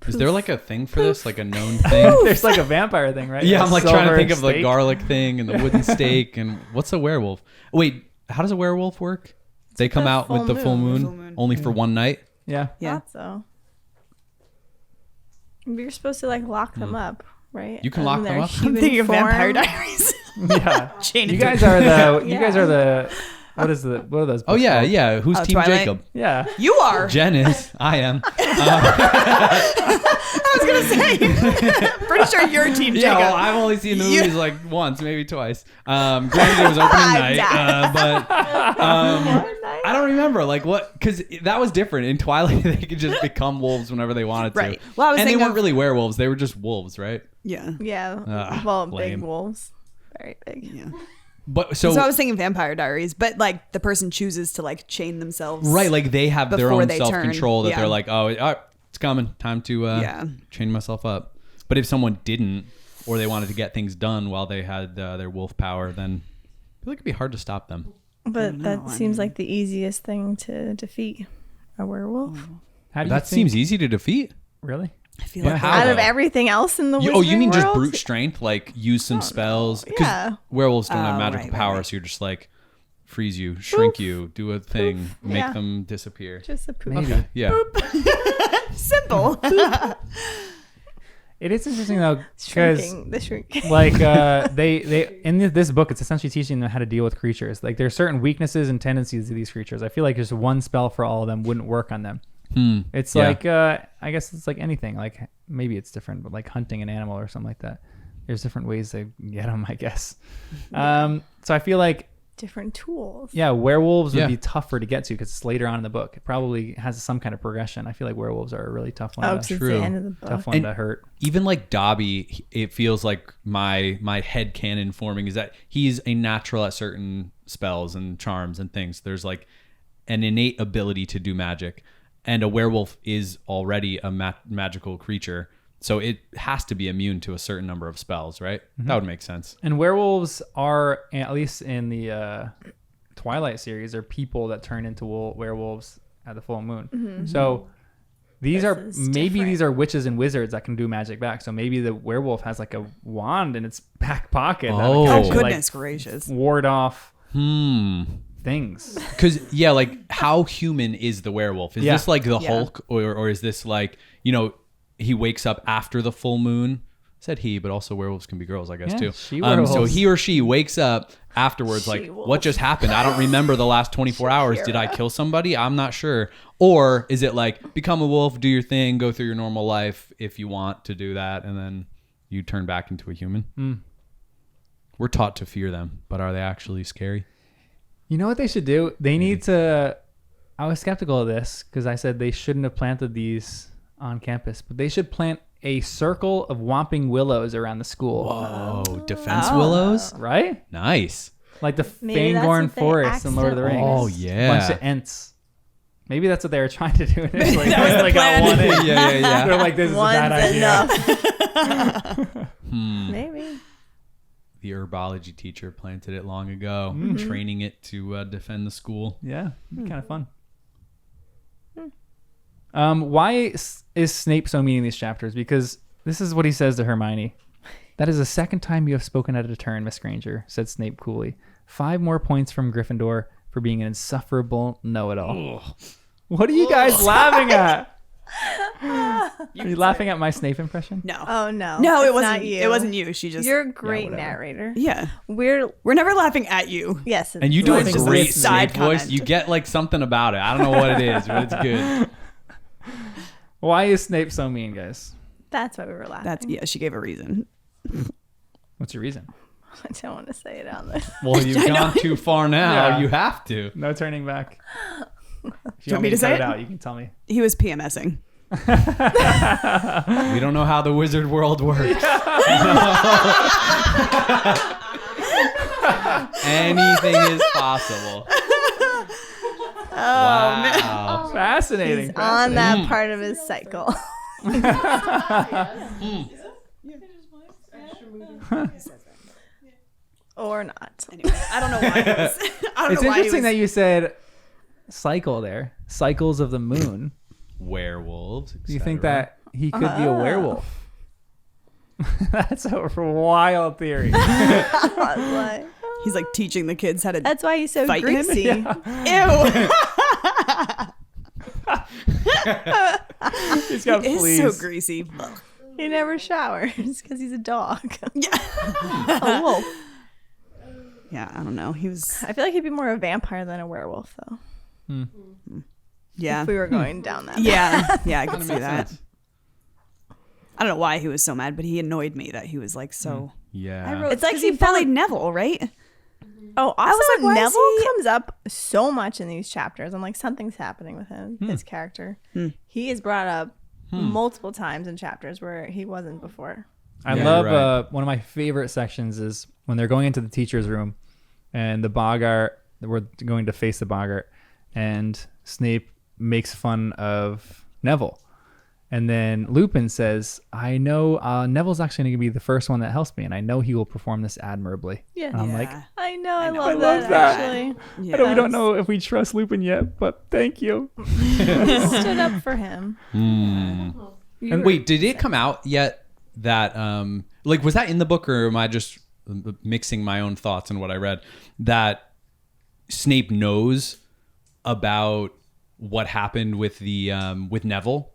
Is there like a thing for this? Like a known thing? There's like a vampire thing, right? Yeah, A I'm like trying to think of silver the garlic thing and the wooden stake and what's a werewolf? Wait, how does a werewolf work? They come out with the full moon only for one night? Yeah. I thought so. You're supposed to like lock them up, right? You can lock them up? I'm thinking of Vampire Diaries. Yeah. Chain You of guys are the what are those? Oh, books yeah, called? yeah. Who's Team Twilight? Jacob? Yeah. You are. Jen is. I am. I was gonna say. Pretty sure you're Team Jacob. Yeah, well, I've only seen the movies like once, maybe twice. Granted, it was opening night, but I don't remember like what, because that was different. In Twilight, they could just become wolves whenever they wanted to. Right. Well, I was and they thinking weren't really werewolves; they were just wolves, right? Yeah. Yeah. Big lame. wolves. Very big. Yeah. But So I was thinking Vampire Diaries, but like the person chooses to like chain themselves. right, like they have their before own they self-control turn. that they're like, oh, all right, it's coming, time to chain myself up. But if someone didn't, or they wanted to get things done while they had their wolf power, then I feel like it'd be hard to stop them. But that seems like the easiest thing to defeat a werewolf. How do you That think- seems easy to defeat. Really? I feel But like how? Out of though? everything else in the Oh, you mean wizarding just world? brute strength? Like use some spells? Because Yeah. werewolves don't have Oh, magical right, power, right. so you're just like freeze you, shrink you, do a thing, make Yeah. them disappear. Just a poop. Maybe. Okay, yeah. simple. It is interesting though, because Shrinking. The shrink. like they in this book, it's essentially teaching them how to deal with creatures. Like there's certain weaknesses and tendencies of these creatures. I feel like just one spell for all of them wouldn't work on them. It's Yeah. like I guess it's like anything. Like maybe it's different, but like hunting an animal or something like that. There's different ways to get them, I guess. So I feel like Different tools. werewolves would Yeah. be tougher to get to because it's later on in the book. It probably has some kind of progression. I feel like werewolves are a really tough one. Oh, to, 'cause it's True. the end of the book. tough one And- to hurt. Even like Dobby, it feels like my head canon forming is that he's a natural at certain spells and charms and things. There's like an innate ability to do magic, and a werewolf is already a magical creature. So it has to be immune to a certain number of spells, right? That would make sense. And werewolves are, at least in the Twilight series, are people that turn into werewolves at the full moon. So these these are witches and wizards that can do magic back. So maybe the werewolf has like a wand in its back pocket. Oh, that can goodness gracious. Ward off things. Because, yeah, like how human is the werewolf? Is this like the Hulk or is this like, you know, he wakes up after the full moon? Said he, but also werewolves can be girls, I guess, too. So he or she wakes up afterwards like, what just happened? I don't remember the last 24 hours. Did I kill somebody? I'm not sure. Or is it like, become a wolf, do your thing, go through your normal life if you want to do that, and then you turn back into a human? We're taught to fear them, but are they actually scary? You know what they should do? They need to... I was skeptical of this because I said they shouldn't have planted these on campus, but they should plant a circle of whomping willows around the school. Whoa, defense willows? Right? Nice. Like the Maybe that's Fangorn what they Forest in Lord of the Rings. Oh, A yeah. bunch of Ents. Maybe that's what they were trying to do initially. That was the They got plan. one in. Yeah. They're like, this is a bad One's idea. enough. Maybe. The herbology teacher planted it long ago, training it to defend the school. Yeah, kind of fun. Why is Snape so mean in these chapters? Because this is what he says to Hermione. That is the second time you have spoken at a turn, Miss Granger, said Snape coolly. 5 more points from Gryffindor for being an insufferable know-it-all. What are you guys laughing at? Are you laughing at my Snape impression? No. Oh no. No, it it's wasn't not you. It wasn't you. She just. You're a great whatever. narrator. Yeah. We're Never laughing at you. yes. And you do a It's just a great side Snape voice. comment. You get like something about it. I don't know what it is, but it's good. Why is Snape so mean, guys? That's why we were laughing. She gave a reason. What's your reason? I don't want to say it on this. Well, you've gone too far now. Yeah. You have to. No turning back. If you want me to say cut it? out, you can tell me. He was PMSing. We don't know how the wizard world works. Anything is possible. Wow. Fascinating. He's on that part of his cycle. Or not. Anyway, I don't know why. It's interesting that you said cycle there. Cycles of the moon. Werewolves. Do you think that he could be a werewolf? That's a wild theory. He's like teaching the kids how to. That's why he's so Fight him? greasy. Ew. He's got It's fleas. so greasy. He never showers because he's a dog. Yeah. A wolf. Yeah, I don't know. He was. I feel like he'd be more a vampire than a werewolf, though. Yeah. If we were going down that. Yeah. Yeah, I can see that. I don't know why he was so mad, but he annoyed me that he was like so. Yeah. It's like he bullied Neville, right? Oh, also was like, why is Neville he- comes up so much in these chapters. I'm like, something's happening with him, his character. He is brought up multiple times in chapters where he wasn't before. I Yeah, love right. one of my favorite sections is when they're going into the teacher's room and the Boggart, we're going to face the Boggart, and Snape makes fun of Neville. And then Lupin says, I know Neville's actually going to be the first one that helps me, and I know he will perm this admirably. Yeah. And I'm like, I know. I know. love, I love that. Actually. Yeah. we don't know if we trust Lupin yet, but thank you. Stood up for him. And wait, did it come out yet that like was that in the book, or am I just mixing my own thoughts and what I read, that Snape knows about what happened with the with Neville?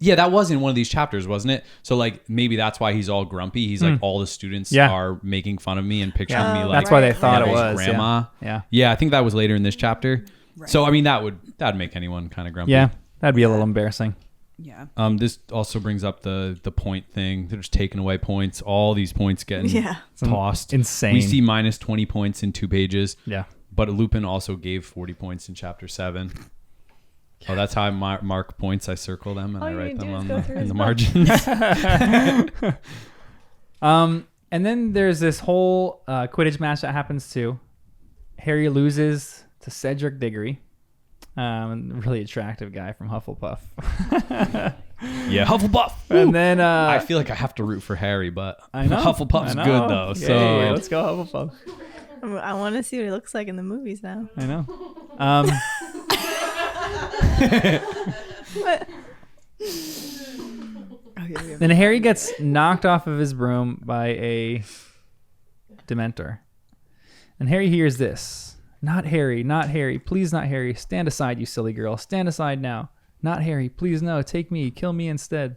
Yeah, that was in one of these chapters, wasn't it? So like maybe that's why he's all grumpy. He's like, all the students are making fun of me and picturing me like That's why they thought it Neville's was. grandma. Yeah. I think that was later in this chapter. Right. So I mean that'd make anyone kind of grumpy. Yeah, that'd be a little embarrassing. Yeah. This also brings up the point thing. They're just taking away points. All these points getting tossed. Insane. We see minus 20 points in 2 pages. Yeah. But Lupin also gave 40 points in chapter 7. Oh, that's how I mark points. I circle them and I you write do them is on go through in his the book. margins. And then there's this whole Quidditch match that happens too. Harry loses to Cedric Diggory. Really attractive guy from Hufflepuff. Yeah, Hufflepuff. And then I feel like I have to root for Harry, but I know, Hufflepuff's I know. good though. Yay, So let's go Hufflepuff. I want to see what he looks like in the movies now. I know. Then Harry gets knocked off of his broom by a Dementor. And Harry hears this. Not Harry, not Harry. Please not Harry. Stand aside, you silly girl. Stand aside now. Not Harry. Please no. Take me. Kill me instead.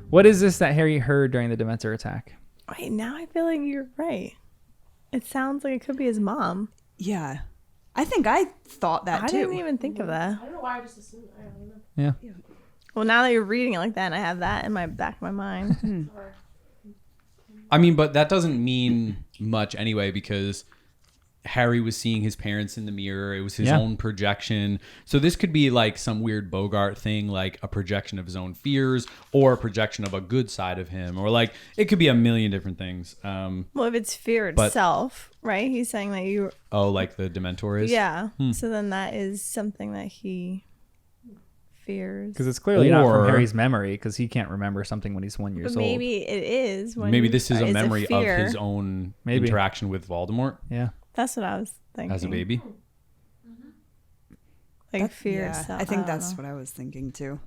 What is this that Harry heard during the Dementor attack? Wait, now I feel like you're right. It sounds like it could be his mom. Yeah. I think I thought that I too. didn't even think of that. I don't know why I just assumed. I don't know. Yeah. Well, now that you're reading it like that, and I have that in my back of my mind. I mean, but that doesn't mean much anyway because Harry was seeing his parents in the mirror. It was his own projection. So this could be like some weird Bogart thing, like a projection of his own fears or a projection of a good side of him. Or like it could be a million different things. Well, if it's fear itself, right? He's saying that you... Oh, like the Dementor is? Yeah. So then that is something that he fears. Because it's clearly not Or- from Harry's memory because he can't remember something when he's 1 year But old. maybe it is. When Maybe this is a it's memory of fear. his own Maybe. interaction with Voldemort Yeah. That's what I was thinking. as a baby. Like fear Yeah, itself. I think don't that's know. what I was thinking too.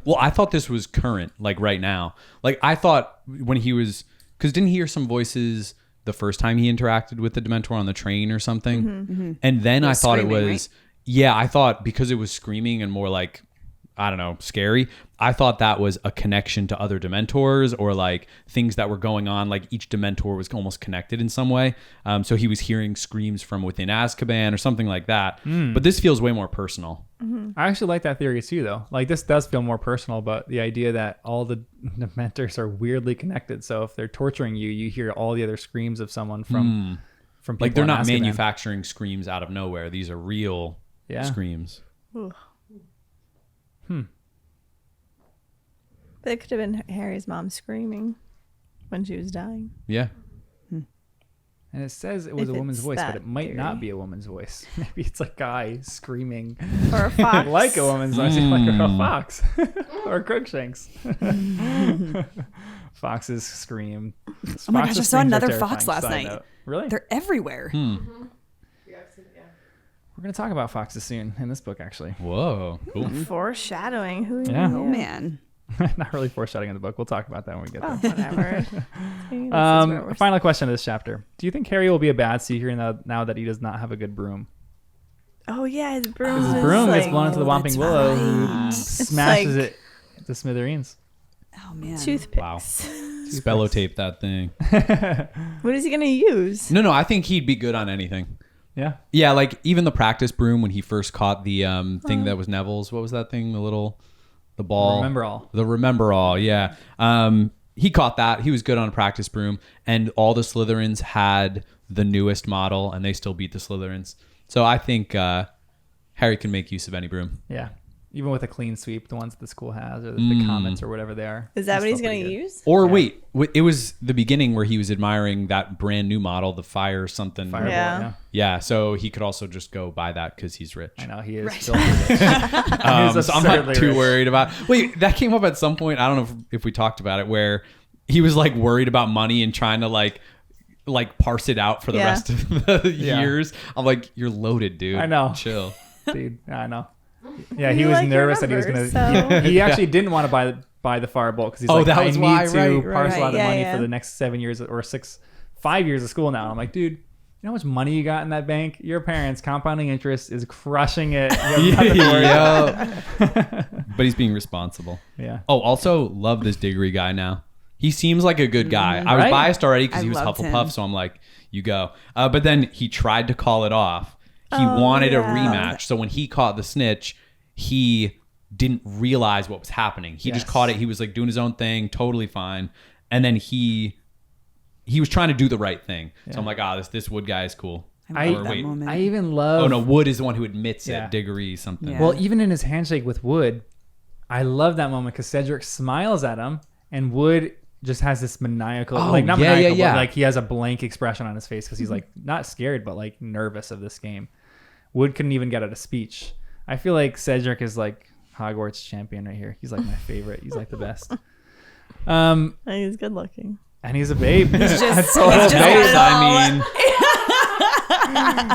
Well, I thought this was current, like right now. Like I thought when he was, because didn't he hear some voices the first time he interacted with the Dementor on the train or something? And then I thought it screaming, was, yeah, I thought because it was screaming and more like, I don't know, scary. I thought that was a connection to other Dementors or like things that were going on. Like each Dementor was almost connected in some way. So he was hearing screams from within Azkaban or something like that. But this feels way more personal. I actually like that theory too, though. Like this does feel more personal, but the idea that all the Dementors are weirdly connected. So if they're torturing you, you hear all the other screams of someone from people Like they're in not Azkaban. manufacturing screams out of nowhere. These are real screams. Ooh. But it could have been Harry's mom screaming when she was dying. Yeah. And it says it was If a woman's it's voice, but that it might not theory. be a woman's voice. Maybe it's a guy screaming Or a fox. like a woman's voice, like a fox or Crookshanks. Foxes scream. Oh my gosh, I saw another fox last night. Really? They're everywhere. Yeah, I've seen it, yeah. We're going to talk about foxes soon in this book, actually. Whoa. Cool. Foreshadowing. Who Yeah. knew? Oh man. Not really foreshadowing in the book. We'll talk about that when we get Oh, there. whatever. See, this is where we're Final question of this chapter. Do you think Harry will be a bad seeker now that he does not have a good broom? Oh yeah, his broom. Because his is broom like gets blown into the Whomping that's Willow, who right. smashes like- it to smithereens. Oh man. toothpicks. Wow. Spello tape that thing. What is he gonna use? No, I think he'd be good on anything. Yeah. Yeah, like even the practice broom when he first caught the thing that was Neville's. What was that thing? The ball. Remember all. The Remember All, yeah. He caught that. He was good on a practice broom. And all the Slytherins had the newest model, and they still beat the Slytherins. So I think Harry can make use of any broom. Yeah. Even with a clean sweep, the ones that the school has, or the comments, or whatever they are. Is that what he's still gonna pretty good. use? Or Yeah. wait, it was the beginning where he was admiring that brand new model, the Fire something. Fireball, Yeah. yeah. Yeah, so he could also just go buy that because he's rich. I know, he is filthy rich. So I'm not absurdly too rich. worried about. Wait, that came up at some point. I don't know if we talked about it, where he was like worried about money and trying to like parse it out for the Yeah. rest of the Yeah. years. I'm like, you're loaded, dude. I know. Chill. Dude, I know. Yeah, he You was like your nervous that he was numbers, going to... so- He actually didn't want to buy the Firebolt because he's Oh, like, that I was need why, to right, parcel out the yeah, money yeah. for the next 7 years or 5 years of school now. And I'm like, dude, you know how much money you got in that bank? Your parents' compounding interest is crushing it. You have nothing to worry about. But he's being responsible. Yeah. Oh, also love this Diggory guy now. He seems like a good guy. I was Right? biased already because I he was loved Hufflepuff, him. so I'm like, you go. But then he tried to call it off. He wanted a yeah. rematch. So when he caught the snitch, he didn't realize what was happening. He just Yes. caught it. He was like doing his own thing, totally fine. And then he was trying to do the right thing. So I'm like, this Wood guy is cool. I love Or that wait. moment. I even love... Oh no, Wood is the one who admits Yeah. it. Diggory something. Yeah. Well, even in his handshake with Wood, I love that moment because Cedric smiles at him and Wood just has this maniacal, Oh, like not yeah, maniacal, yeah. but like he has a blank expression on his face because he's like not scared, but like nervous of this game. Wood couldn't even get out a speech. I feel like Cedric is like Hogwarts champion right here. He's like my favorite. He's like the best. He's good looking. And he's a babe. He's just I mean,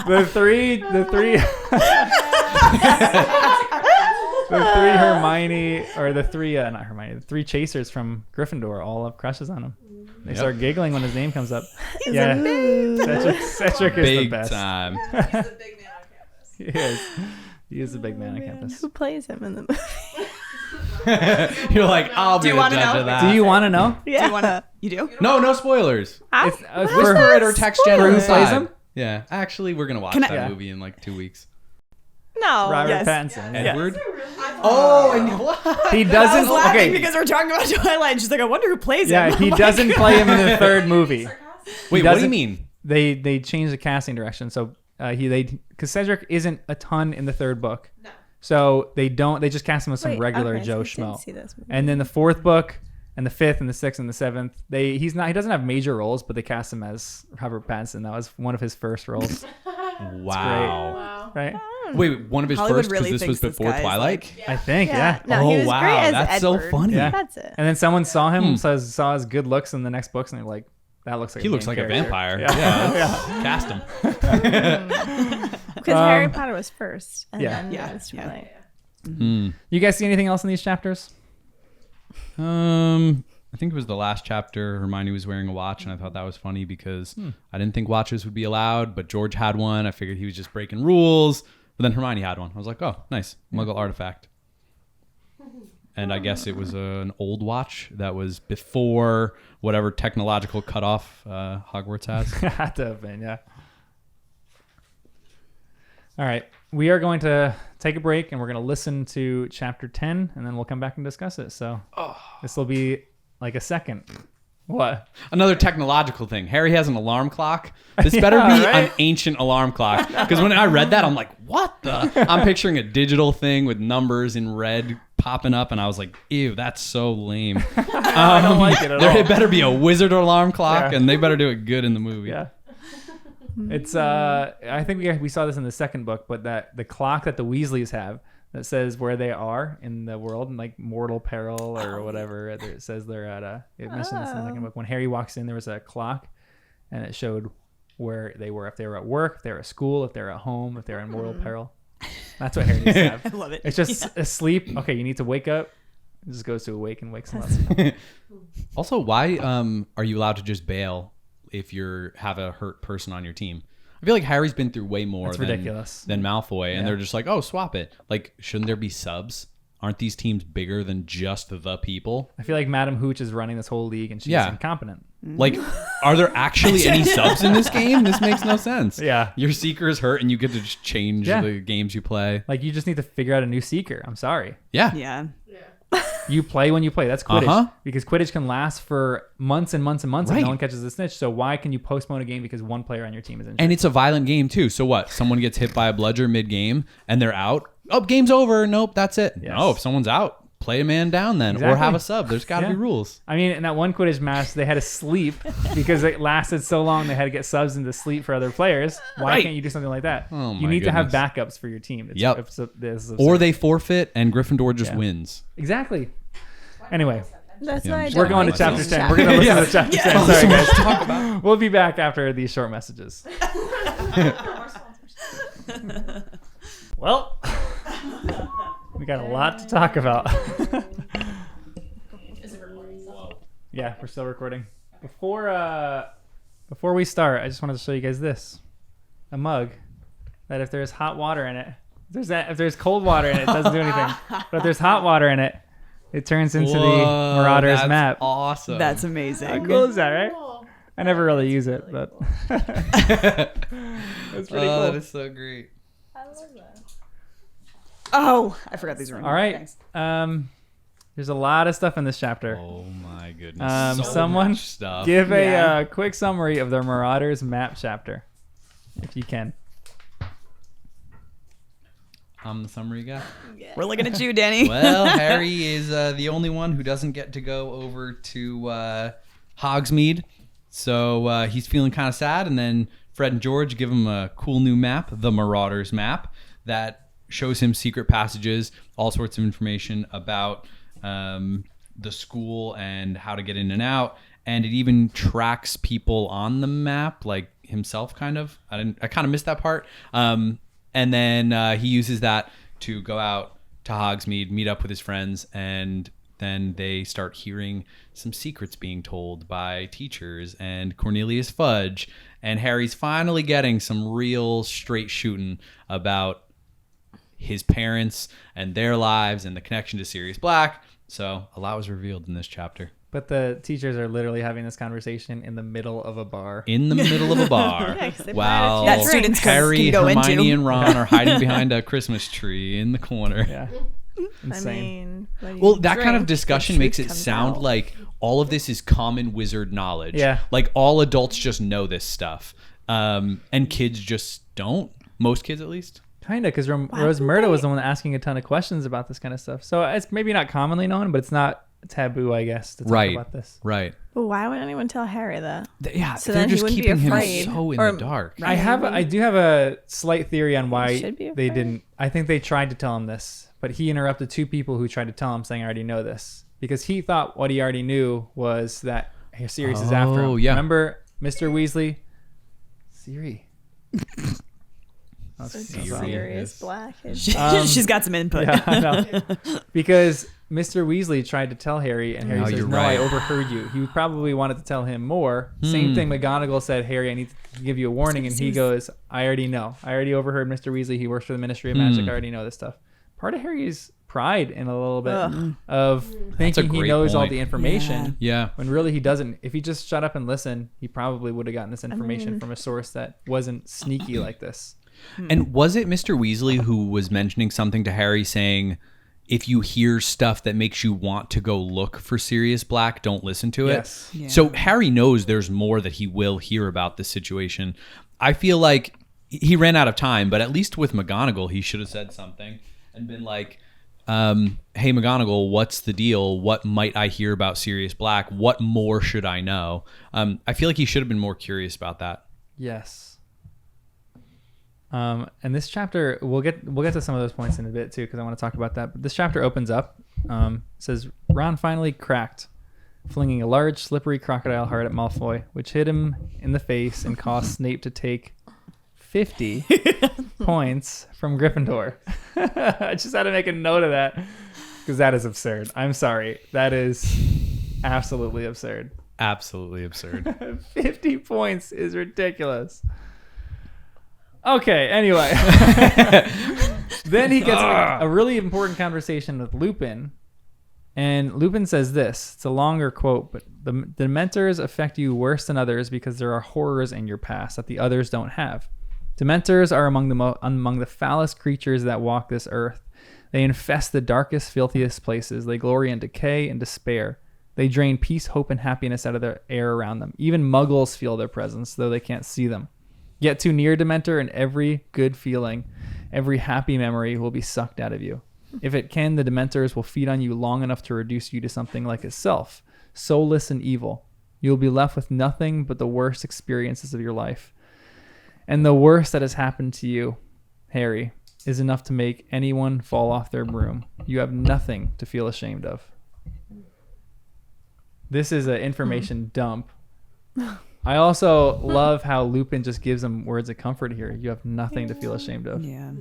the three Hermione, or the three not Hermione, the three chasers from Gryffindor all have crushes on him. They start giggling when his name comes up. Cedric is big the best. time. He's the big man on campus. He is a big man on campus. Who plays him in the movie? You're like, I'll be you the wanna judge know? of that. Do you want to know? Yeah. Do you want to? You do? No spoilers. It's, Whisper it or text Jenn on who the plays side. him? Yeah, actually, we're gonna watch Can I- that Yeah. movie in like 2 weeks. No. Robert yes. Pattinson. Yes. Edward. Oh, and what? He I was doesn't. laughing Okay. because we're talking about Twilight. And she's like, I wonder who plays him. Yeah, he I'm like, doesn't play him in the third movie. Wait, what do you doesn't- mean? They changed the casting direction, so because Cedric isn't a ton in the third book. No. So they just cast him as some Wait, regular okay, so Joe I didn't Schmo. see this movie. And then the fourth book and the fifth and the sixth and the seventh, he doesn't have major roles, but they cast him as Robert Pattinson. That was one of his first roles, Wow. Wow. right? Wait, one of his Hollywood first because really this was thinks this before guy is Twilight. I think, yeah. No, he Oh, was wow, great as that's so Edward. funny. Yeah. That's it. And then someone saw him, saw his good looks in the next books, and they're like, that looks like He a looks main like character. a vampire. Yeah. Yeah. Cast him. Because Harry Potter was first. And Yeah. then Yeah, it was yeah. Twilight. You guys see anything else in these chapters? I think it was the last chapter. Hermione was wearing a watch, and I thought that was funny because I didn't think watches would be allowed, but George had one. I figured he was just breaking rules, but then Hermione had one. I was like, oh, nice, Muggle artifact. And I guess it was an old watch that was before whatever technological cutoff Hogwarts has. Had to have been, yeah. All right. We are going to take a break and we're going to listen to chapter 10 and then we'll come back and discuss it. So this will be like a second. What? Another technological thing. Harry has an alarm clock. This better Yeah, be right? an ancient alarm clock. Because when I read that, I'm like, what the? I'm picturing a digital thing with numbers in red popping up, and I was like, ew, that's so lame. I don't like it at all. It better be a wizard alarm clock, Yeah. and they better do it good in the movie. Yeah. It's I think we saw this in the second book, but that the clock that the Weasleys have that says where they are in the world in like mortal peril or whatever. It says they're at it mentions this in the second book. When Harry walks in, there was a clock and it showed where they were, if they were at work, if they were at school, if they were at home, if they were in mortal peril. That's what Harry needs to have. I love it. It's just asleep. Okay, you need to wake up. It just goes to awake and wakes him up. Also, why are you allowed to just bail if you have a hurt person on your team? I feel like Harry's been through way more That's than ridiculous. than Malfoy, and Yeah. they're just like, oh, swap it. Like, shouldn't there be subs? Aren't these teams bigger than just the people? I feel like Madam Hooch is running this whole league and she's Yeah. incompetent. Like, are there actually any subs in this game? This makes no sense. Yeah. Your seeker is hurt, and you get to just change Yeah. the games you play. Like, you just need to figure out a new seeker. I'm sorry. Yeah. Yeah. You play when you play. That's Quidditch. Uh-huh. Because Quidditch can last for months and months and months if Right. no one catches a snitch. So why can you postpone a game because one player on your team is injured? And it's a violent game, too. So what? Someone gets hit by a bludger mid-game, and they're out. Oh, game's over. Nope, that's it. Yes. No, if someone's out, play a man down then, or Exactly. have a sub. There's got to be Yeah. rules. I mean, in that one Quidditch match, they had to sleep because it lasted so long. They had to get subs into sleep for other players. Why Right. can't you do something like that? Oh, you my need to have goodness. backups for your team. It's, Yep. this is Or absurd. they forfeit, and Gryffindor just Yeah. wins. Exactly. Anyway, That's Yeah, why I I'm don't we're going to like chapter these 10. We're going to listen Yeah. to chapter Yeah. 10. Sorry, So much guys. to talk about. We'll be back after these short messages. Well, we got a lot to talk about. Is it recording still? Yeah, we're still recording. Before we start, I just wanted to show you guys this. A mug that if there's hot water in it, if there's cold water in it, it doesn't do anything. But if there's hot water in it, it turns into the Marauders that's map. awesome. That's How amazing. cool is that, right? Cool. I never really use it, but that's pretty cool. That is so great. I love that. Oh, I forgot these were in All here. right. Thanks. There's a lot of stuff in this chapter. Oh my goodness. So Someone much stuff. Give a Yeah. quick summary of the Marauders map chapter, if you can. I'm the summary guy. We're looking at you, Danny. Well, Harry is the only one who doesn't get to go over to Hogsmeade. So he's feeling kind of sad, and then Fred and George give him a cool new map, the Marauders map, that shows him secret passages, all sorts of information about the school and how to get in and out. And it even tracks people on the map, like himself, kind of. I kind of missed that part. And then he uses that to go out to Hogsmeade, meet up with his friends, and then they start hearing some secrets being told by teachers and Cornelius Fudge. And Harry's finally getting some real straight shooting about his parents and their lives and the connection to Sirius Black. So a lot was revealed in this chapter. But the teachers are literally having this conversation in the middle of a bar. In the middle of a bar. While that students Harry, can go Hermione, into. and Ron are hiding behind a Christmas tree in the corner. Yeah. Insane. Well, that kind of discussion makes it sound like all of this is common wizard knowledge. Yeah. Like all adults just know this stuff. And kids just don't. Most kids, at least. Kind of, because Rose Murdo was the one asking a ton of questions about this kind of stuff. So it's maybe not commonly known, but it's not taboo, I guess, to talk about this. Right. But why would anyone tell Harry that? Yeah, So they're then he just wouldn't be keeping him afraid. so in Or- the dark. I do have a slight theory on why should be they afraid. didn't. I think they tried to tell him this, but he interrupted two people who tried to tell him, saying, "I already know this," because he thought what he already knew was that Sirius is after him. Oh, yeah. Remember, Mr. Weasley? Siri. Sirius Black. She's got some input. Yeah, I know. Because Mr. Weasley tried to tell Harry, and Harry Oh, says, you're "No, right. I overheard you." He probably wanted to tell him more. Same thing. McGonagall said, "Harry, I need to give you a warning," and he goes, "I already know. I already overheard Mr. Weasley. He works for the Ministry of Magic. I already know this stuff." Part of Harry's pride in a little bit of thinking he great knows all point. the information. Yeah. When really he doesn't. If he just shut up and listened, he probably would have gotten this information from a source that wasn't sneaky like this. And was it Mr. Weasley who was mentioning something to Harry saying, if you hear stuff that makes you want to go look for Sirius Black, don't listen to it? Yes. Yeah. So Harry knows there's more that he will hear about this situation. I feel like he ran out of time, but at least with McGonagall, he should have said something and been like, hey, McGonagall, what's the deal? What might I hear about Sirius Black? What more should I know? I feel like he should have been more curious about that. Yes. And this chapter, we'll get to some of those points in a bit too, because I want to talk about that. But this chapter opens up. It says Ron finally cracked, flinging a large, slippery crocodile heart at Malfoy, which hit him in the face and caused Snape to take 50 points from Gryffindor. I just had to make a note of that because that is absurd. I'm sorry. That is absolutely absurd. Absolutely absurd. 50 points is ridiculous. Okay, anyway. Then he gets a really important conversation with Lupin. And Lupin says this. It's a longer quote, but the Dementors affect you worse than others because there are horrors in your past that the others don't have. Dementors are among the foulest creatures that walk this earth. They infest the darkest, filthiest places. They glory in decay and despair. They drain peace, hope, and happiness out of the air around them. Even muggles feel their presence, though they can't see them. Get too near Dementor and every good feeling, every happy memory will be sucked out of you. If it can, the Dementors will feed on you long enough to reduce you to something like itself, soulless and evil. You will be left with nothing but the worst experiences of your life. And the worst that has happened to you, Harry, is enough to make anyone fall off their broom. You have nothing to feel ashamed of. This is an information dump. I also love how Lupin just gives him words of comfort here. You have nothing to feel ashamed of. Yeah.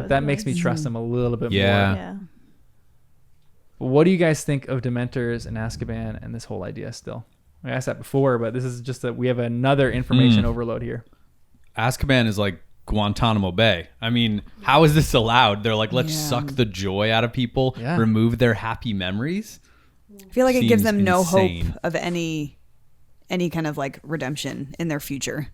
That makes me trust him a little bit more. Yeah. What do you guys think of Dementors and Azkaban and this whole idea still? I asked that before, but this is just that we have another information overload here. Azkaban is like Guantanamo Bay. I mean, how is this allowed? They're like, let's Yeah. suck the joy out of people, Yeah. remove their happy memories. I feel like it gives Seems them no insane. hope of any kind of like redemption in their future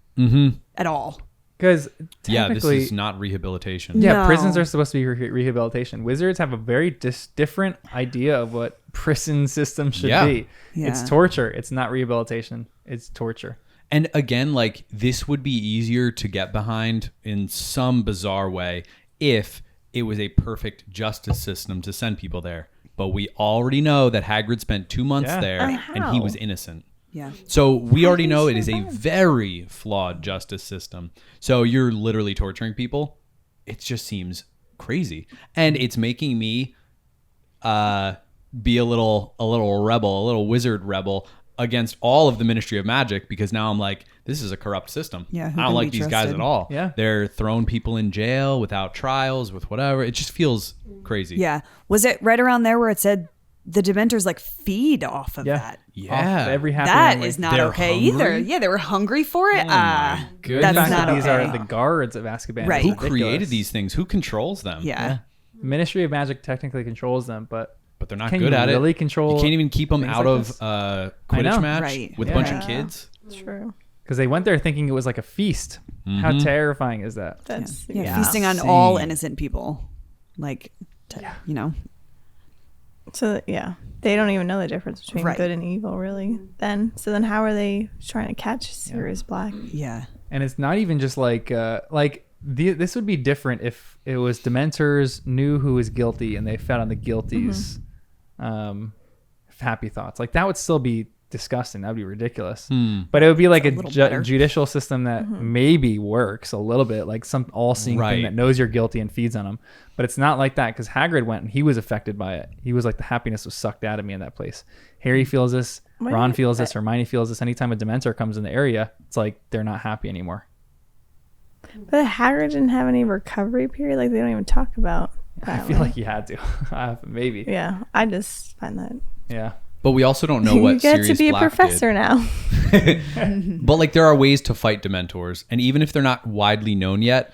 at all. Because Yeah, this technically, is not rehabilitation. yeah, No. prisons are supposed to be rehabilitation. Wizards have a very different idea of what prison system should be. Yeah. It's torture. It's not rehabilitation. It's torture. And again, like this would be easier to get behind in some bizarre way if it was a perfect justice system to send people there. But we already know that Hagrid spent 2 months Yeah. there and he was innocent. Yeah. So we already know it is a very flawed justice system. So you're literally torturing people. It just seems crazy. And it's making me be a little rebel, a little wizard rebel against all of the Ministry of Magic, because now I'm like, this is a corrupt system. Yeah, I don't like these guys at all. Yeah. They're throwing people in jail without trials, with whatever. It just feels crazy. Yeah. Was it right around there where it said the Dementors like feed off of that? Yeah. Off every happy That memory. is not They're okay hungry? either. Yeah, they were hungry for it. my The goodness. That's fact not that these okay. are the guards of Azkaban. Right. Is Who created ridiculous. these things? Who controls them? Yeah. Ministry of Magic technically controls them, but But they're not can good you at really it. control? You can't even keep them things out like of this? a I Quidditch know. match Right. with a bunch of Yeah. kids. True. Because they went there thinking it was like a feast. How terrifying is that? That's Yeah. Feasting on all innocent people. Like, So they don't even know the difference between Right. good and evil, really. Then how are they trying to catch Sirius Black? yeah. And it's not even just like this would be different if it was Dementors knew who was guilty and they fed on the guilty's happy thoughts. Like that would still be disgusting. That would be ridiculous. But it would be like a little better. judicial system that maybe works a little bit, like some all-seeing Right. thing that knows you're guilty and feeds on them. But it's not like that because Hagrid went and he was affected by it. He was like, the happiness was sucked out of me in that place. Harry feels this. Wait, Ron feels this. Hermione feels this. Anytime a Dementor comes in the area, it's like they're not happy anymore. But Hagrid didn't have any recovery period. Like they don't even talk about. I feel like he had to. Maybe. Yeah, I just find that. Yeah. But we also don't know what you get Sirius to be Black a professor now. But like there are ways to fight Dementors, and even if they're not widely known yet,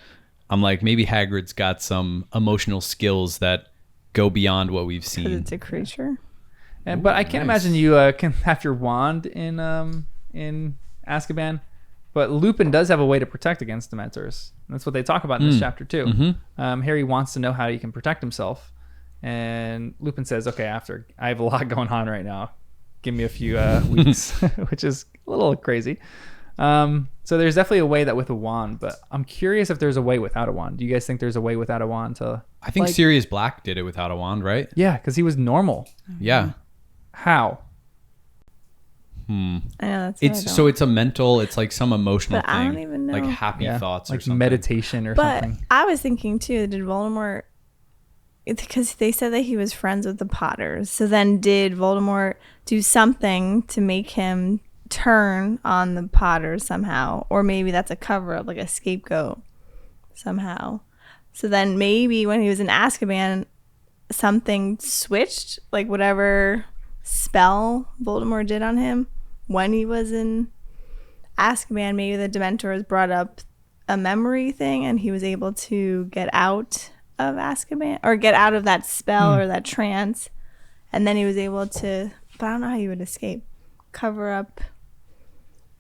I'm like maybe Hagrid's got some emotional skills that go beyond what we've Because seen. it's a creature. But I can't nice. imagine you can have your wand in Azkaban. But Lupin does have a way to protect against Dementors. That's what they talk about in this chapter too. Harry wants to know how he can protect himself. And Lupin says, okay, after I have a lot going on right now, give me a few weeks, which is a little crazy. So there's definitely a way that with a wand, but I'm curious if there's a way without a wand. Do you guys think there's a way without a wand to? I think Sirius Black did it without a wand, right? Yeah, because he was normal. Yeah. How? I know that's. It's a mental. It's like some emotional But thing. I don't even know. Like happy thoughts or like something. meditation or But something. I was thinking too. Did Voldemort? Because they said that he was friends with the Potters. So then, did Voldemort do something to make him turn on the Potters somehow, or maybe that's a cover up, like a scapegoat somehow? So then maybe when he was in Azkaban, something switched, like whatever spell Voldemort did on him when he was in Azkaban. Maybe the Dementors brought up a memory thing, and he was able to get out of Azkaban or get out of that spell or that trance, and then he was able to. But I don't know how you would escape. Cover up.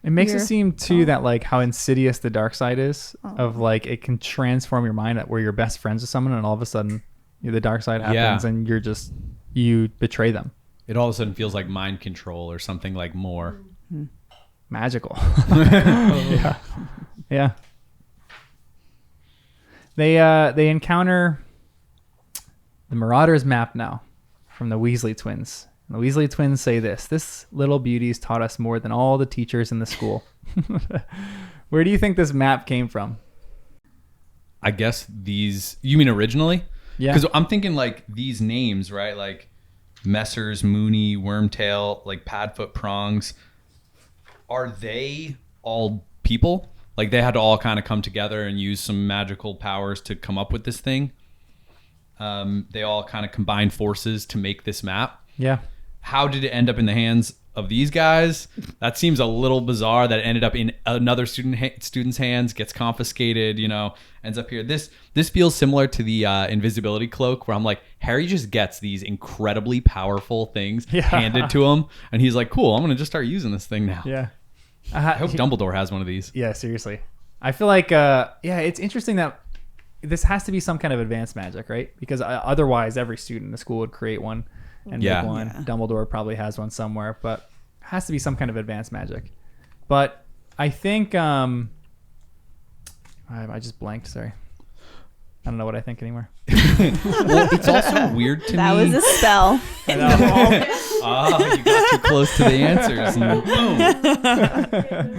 It makes it your seem too that like how insidious the dark side is of like it can transform your mind where you're best friends with someone and all of a sudden the dark side happens and you betray them. It all of a sudden feels like mind control or something like more. Magical. Yeah. They encounter the Marauders map now from the Weasley twins. And the Weasley twins say this little beauty's taught us more than all the teachers in the school. Where do you think this map came from? I guess you mean originally? Yeah. Because I'm thinking like these names, right? Like Messers, Mooney, Wormtail, like Padfoot, Prongs. Are they all people? Like they had to all kind of come together and use some magical powers to come up with this thing. They all kind of combined forces to make this map. Yeah. How did it end up in the hands of these guys? That seems a little bizarre that it ended up in another student's hands, gets confiscated, ends up here. This feels similar to the invisibility cloak where I'm like, Harry just gets these incredibly powerful things handed to him. And he's like, cool, I'm going to just start using this thing now. Yeah. I hope Dumbledore has one of these. Yeah, seriously. I feel like, it's interesting that this has to be some kind of advanced magic, right? Because otherwise every student in the school would create one and make one. Yeah. Dumbledore probably has one somewhere, but it has to be some kind of advanced magic. But I think, I just blanked, sorry. don't know what I think anymore. Well, it's also weird to me. That was a spell. You got too close to the answers. And boom.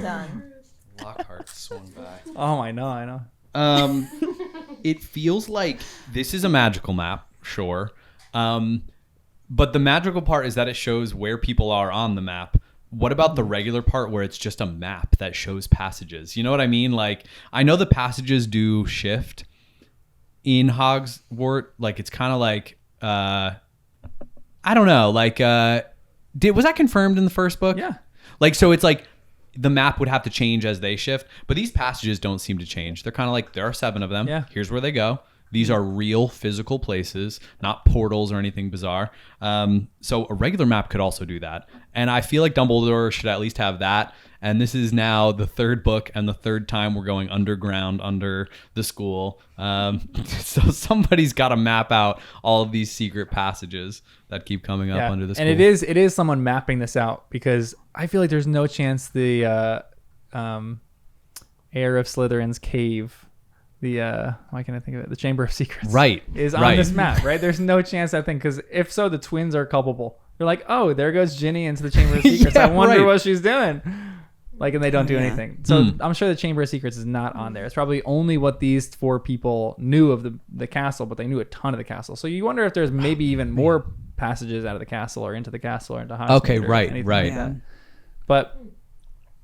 Done. Lockhart swung by. Oh, I know. It feels like this is a magical map, sure. But the magical part is that it shows where people are on the map. What about the regular part where it's just a map that shows passages? You know what I mean? Like, I know the passages do shift in Hogsmeade. Like, it's kind of like, I don't know. Like, was that confirmed in the first book? Yeah. Like, so it's like the map would have to change as they shift, but these passages don't seem to change. They're kind of like, there are 7 of them. Yeah. Here's where they go. These are real physical places, not portals or anything bizarre. So a regular map could also do that. And I feel like Dumbledore should at least have that. And this is now the 3rd book and the 3rd time we're going underground under the school. So somebody's got to map out all of these secret passages that keep coming up under the school. And it is someone mapping this out, because I feel like there's no chance the heir of Slytherin's cave, why can't I think of it? The Chamber of Secrets, right, is on this map, right? There's no chance, I think, because if so, the twins are culpable. They're like, oh, there goes Ginny into the Chamber of Secrets. I wonder what she's doing. Like, and they don't do anything. So I'm sure the Chamber of Secrets is not on there. It's probably only what these 4 people knew of the castle, but they knew a ton of the castle. So you wonder if there's maybe even more passages out of the castle or into the castle or into Hogsmeade. Okay, right. Like that. But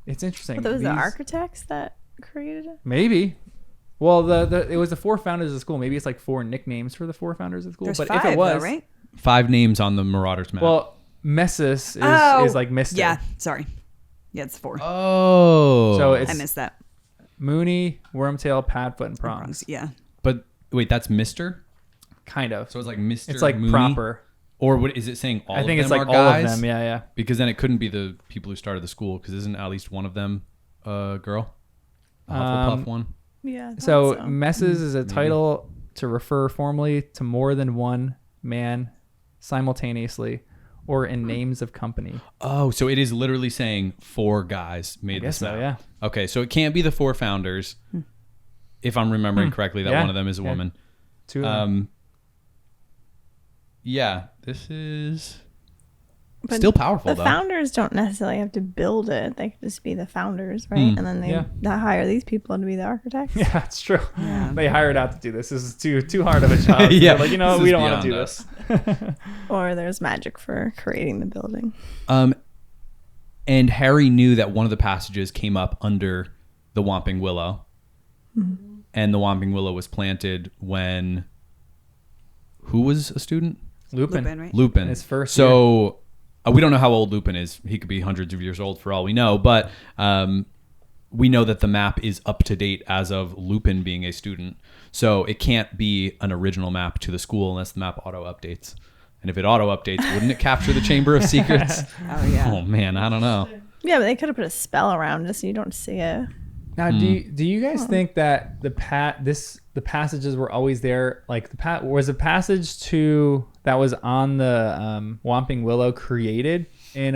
it's interesting. But those the architects that created it? Maybe. Well, it was the 4 founders of the school. Maybe it's like 4 nicknames for the 4 founders of the school. There's but 5, if it was, though, right? 5 names on the Marauders map. Well, Messis is like Mister. Yeah, sorry. Yeah, it's 4. Oh. So it's I missed that. Mooney, Wormtail, Padfoot, and Prongs. Yeah. But wait, that's Mister? Kind of. So it's like Mr. It's like Mooney? Proper. Or what is it saying all of them I think it's like are all guys? of them. Yeah. Because then it couldn't be the people who started the school, because isn't at least one of them a girl? The Hufflepuff one? Yeah. So Messes is a title to refer formally to more than one man simultaneously or in names of company. Oh, so it is literally saying 4 guys made guess this map. so, yeah. Okay, so it can't be the 4 founders, if I'm remembering correctly, that Yeah. one of them is a woman. 2 of them. Yeah, this is But still powerful, the though. founders don't necessarily have to build it. They could just be the founders, right? And then they hire these people to be the architects. Yeah, it's true. They hired out to do this. This is too hard of a job. Yeah. They're like, This we is don't want to do beyond this. Or there's magic for creating the building. And Harry knew that one of the passages came up under the Whomping Willow. And the Whomping Willow was planted when... Who was a student? Lupin, right? Lupin. His first So we don't know how old Lupin is. He could be hundreds of years old for all we know. But we know that the map is up to date as of Lupin being a student. So it can't be an original map to the school unless the map auto updates. And if it auto updates, wouldn't it capture the Chamber of Secrets? Oh, yeah. Oh, man, I don't know. Yeah, but they could have put a spell around it so you don't see it. Now, do you guys think that the passages were always there? Like was a passage that was on the Whomping Willow created in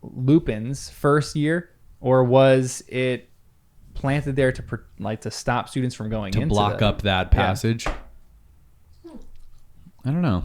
Lupin's first year, or was it planted there to stop students from going To block up that passage? I don't know.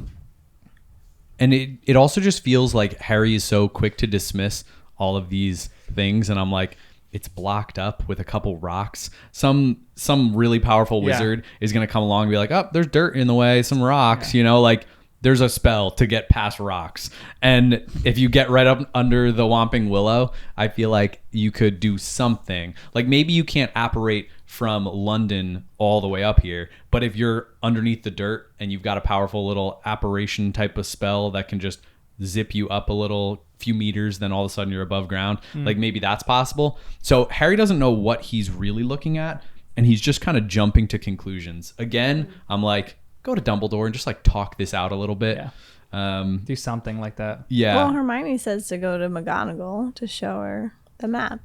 And it also just feels like Harry is so quick to dismiss all of these things, and I'm like, it's blocked up with a couple rocks. Some really powerful wizard is going to come along and be like, oh, there's dirt in the way, some rocks, like there's a spell to get past rocks. And if you get right up under the Whomping Willow, I feel like you could do something. Like maybe you can't apparate from London all the way up here, but if you're underneath the dirt and you've got a powerful little apparition type of spell that can just zip you up a little few meters, then all of a sudden you're above ground. Like maybe that's possible. So Harry doesn't know what he's really looking at, and he's just kind of jumping to conclusions. Again, I'm like, go to Dumbledore and just like talk this out a little bit. Do something like that. Yeah. Well, Hermione says to go to McGonagall to show her the map.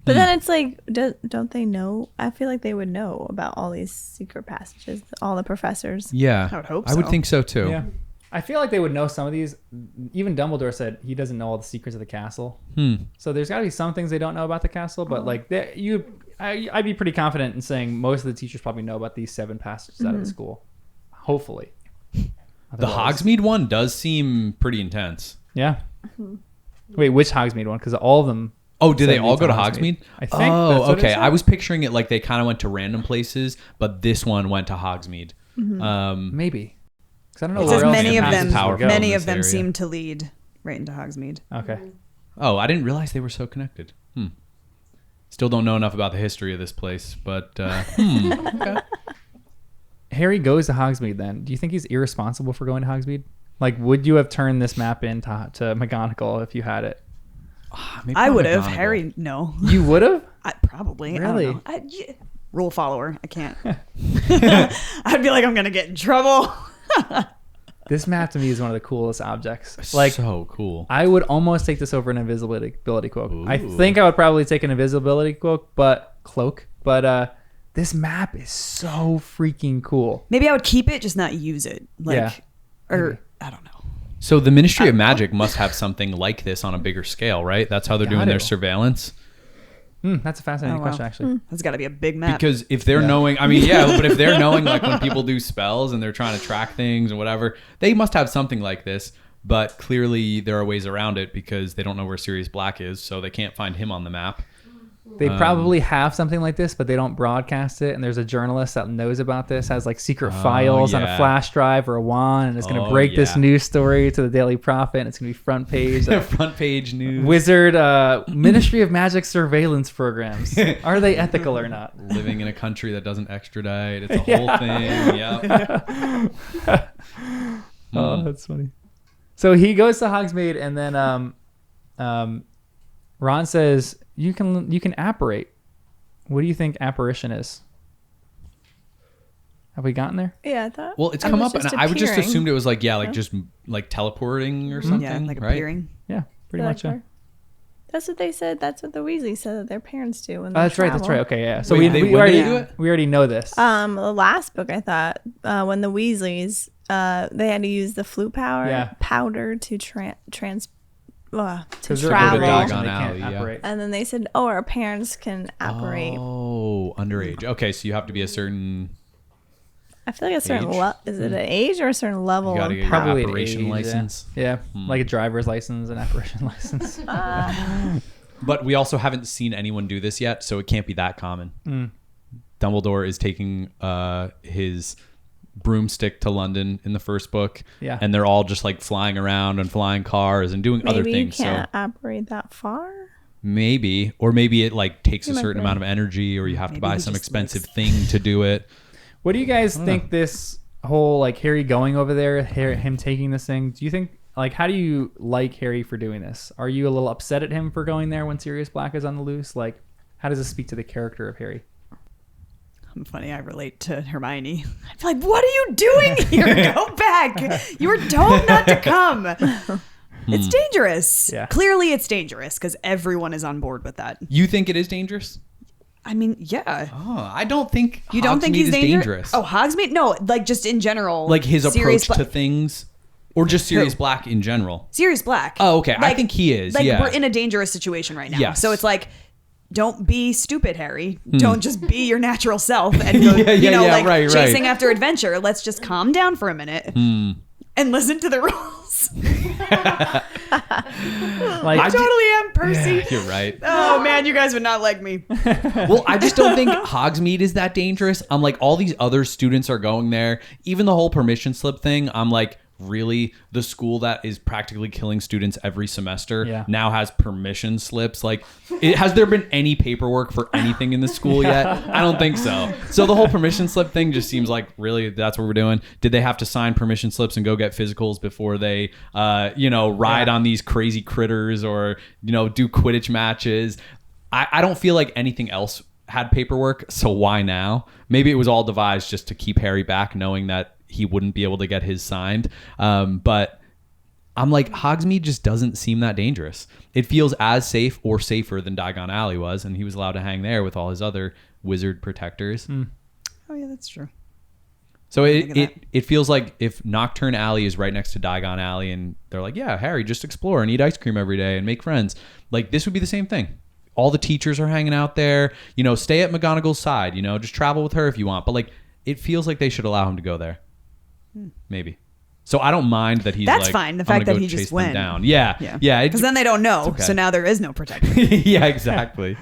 But then it's like, don't they know? I feel like they would know about all these secret passages, all the professors. Yeah. I would hope I would so. think so too. Yeah. I feel like they would know some of these. Even Dumbledore said he doesn't know all the secrets of the castle. So there's got to be some things they don't know about the castle. But like I'd be pretty confident in saying most of the teachers probably know about these 7 passages out of the school. Hopefully. The Hogsmeade one does seem pretty intense. Yeah. Wait, which Hogsmeade one? Because all of them. Oh, did they all go to Hogsmeade? I think. Oh, okay. I was picturing it like they kind of went to random places, but this one went to Hogsmeade. Maybe. Because I don't know It where says else many of Massive them. power go. Many of this them area. seem to lead right into Hogsmeade. Okay. Oh, I didn't realize they were so connected. Still don't know enough about the history of this place, but okay. Harry goes to Hogsmeade then. Do you think he's irresponsible for going to Hogsmeade? Like, would you have turned this map into McGonagall if you had it? Maybe I not would have. McGonagall. Harry, no. You would have? Probably. Really? I don't know. Rule follower. I can't. I'd be like, I'm going to get in trouble. This map to me is one of the coolest objects. Like, so cool. I would almost take this over an invisibility cloak. I think I would probably take an invisibility cloak, but this map is so freaking cool. Maybe I would keep it, just not use it. Like, Yeah. Or I don't know. So the Ministry of Magic must have something like this on a bigger scale, right? That's how they're doing their surveillance. That's a fascinating question, actually. That's got to be a big map. Because if they're knowing, I mean, yeah, but if they're knowing like when people do spells and they're trying to track things and whatever, they must have something like this. But clearly there are ways around it because they don't know where Sirius Black is, so they can't find him on the map. They probably have something like this, but they don't broadcast it. And there's a journalist that knows about this, has like secret files on a flash drive or a wand, and it's going to break this news story to the Daily Prophet, and it's going to be front page. Front page news. Wizard Ministry of Magic surveillance programs. Are they ethical or not? Living in a country that doesn't extradite. It's a whole thing. Yeah. Oh, that's funny. So he goes to Hogsmeade, and then Ron says, You can apparate. What do you think apparition is? Have we gotten there? Yeah, I thought. Well, it's come up, and I would just assumed it was like, just like teleporting or something. Yeah, like right? appearing. Yeah, pretty much. Yeah. That's what they said. That's what the Weasleys said that their parents do when they That's right. That's travel. right. Okay, yeah. So Wait, we when already do it? we already know this. The last book I thought when the Weasleys they had to use the flute powder to to travel. Diagon They Alley, can't yeah. apparate. And then they said, "Oh, our parents can apparate." Oh, underage. Okay, so you have to be a certain. I feel like a certain Age? is it an age or a certain level? You gotta of get your power? Probably an apparition age, license. Yeah, like a driver's license and apparition license. But we also haven't seen anyone do this yet, so it can't be that common. Dumbledore is taking his broomstick to London in the first book, and they're all just like flying around and flying cars and doing other things. You can't apparate that far. Maybe it like takes a certain amount of energy, or you have to buy some expensive thing to do it. What do you guys think this whole like Harry going over there, him taking this thing? Do you think like how do you like Harry for doing this? Are you a little upset at him for going there when Sirius Black is on the loose? Like, how does this speak to the character of Harry? I'm funny. I relate to Hermione. I'd be like, "What are you doing here? Go back! You were told not to come." It's dangerous. Yeah. Clearly, it's dangerous because everyone is on board with that. You think it is dangerous? I mean, yeah. Oh, I don't think You don't think Hogsmeade he's is dangerous? Oh, Hogsmeade? No, like just in general. Like his Sirius approach to things, or just Sirius Who? Black in general. Sirius Black. Oh, okay. I think he is. Like yeah. we're in a dangerous situation right now. Yes. So it's like, don't be stupid, Harry. Don't just be your natural self and go, right. chasing after adventure. Let's just calm down for a minute and listen to the rules. Like, I totally am, Percy. Yeah, you're right. Oh man, you guys would not like me. Well, I just don't think Hogsmeade is that dangerous. I'm like, all these other students are going there. Even the whole permission slip thing, I'm like, really? The school that is practically killing students every semester now has permission slips? Like, has there been any paperwork for anything in the school yet? I don't think so. So the whole permission slip thing just seems like, really, that's what we're doing? Did they have to sign permission slips and go get physicals before they, ride on these crazy critters or, do Quidditch matches? I don't feel like anything else had paperwork, so why now? Maybe it was all devised just to keep Harry back, knowing that he wouldn't be able to get his signed. But I'm like, Hogsmeade just doesn't seem that dangerous. It feels as safe or safer than Diagon Alley was, and he was allowed to hang there with all his other wizard protectors. Oh yeah, that's true. So it feels like if Nocturne Alley is right next to Diagon Alley and they're like, yeah, Harry, just explore and eat ice cream every day and make friends. Like, this would be the same thing. all the teachers are hanging out there. You know, stay at McGonagall's side. You know, just travel with her if you want. But like, it feels like they should allow him to go there. Maybe. So I don't mind that he's That's like, fine. The I'm fact gonna that go he chase just them went. down. Yeah. Because then they don't know. It's okay. So now there is no protection. Yeah, exactly.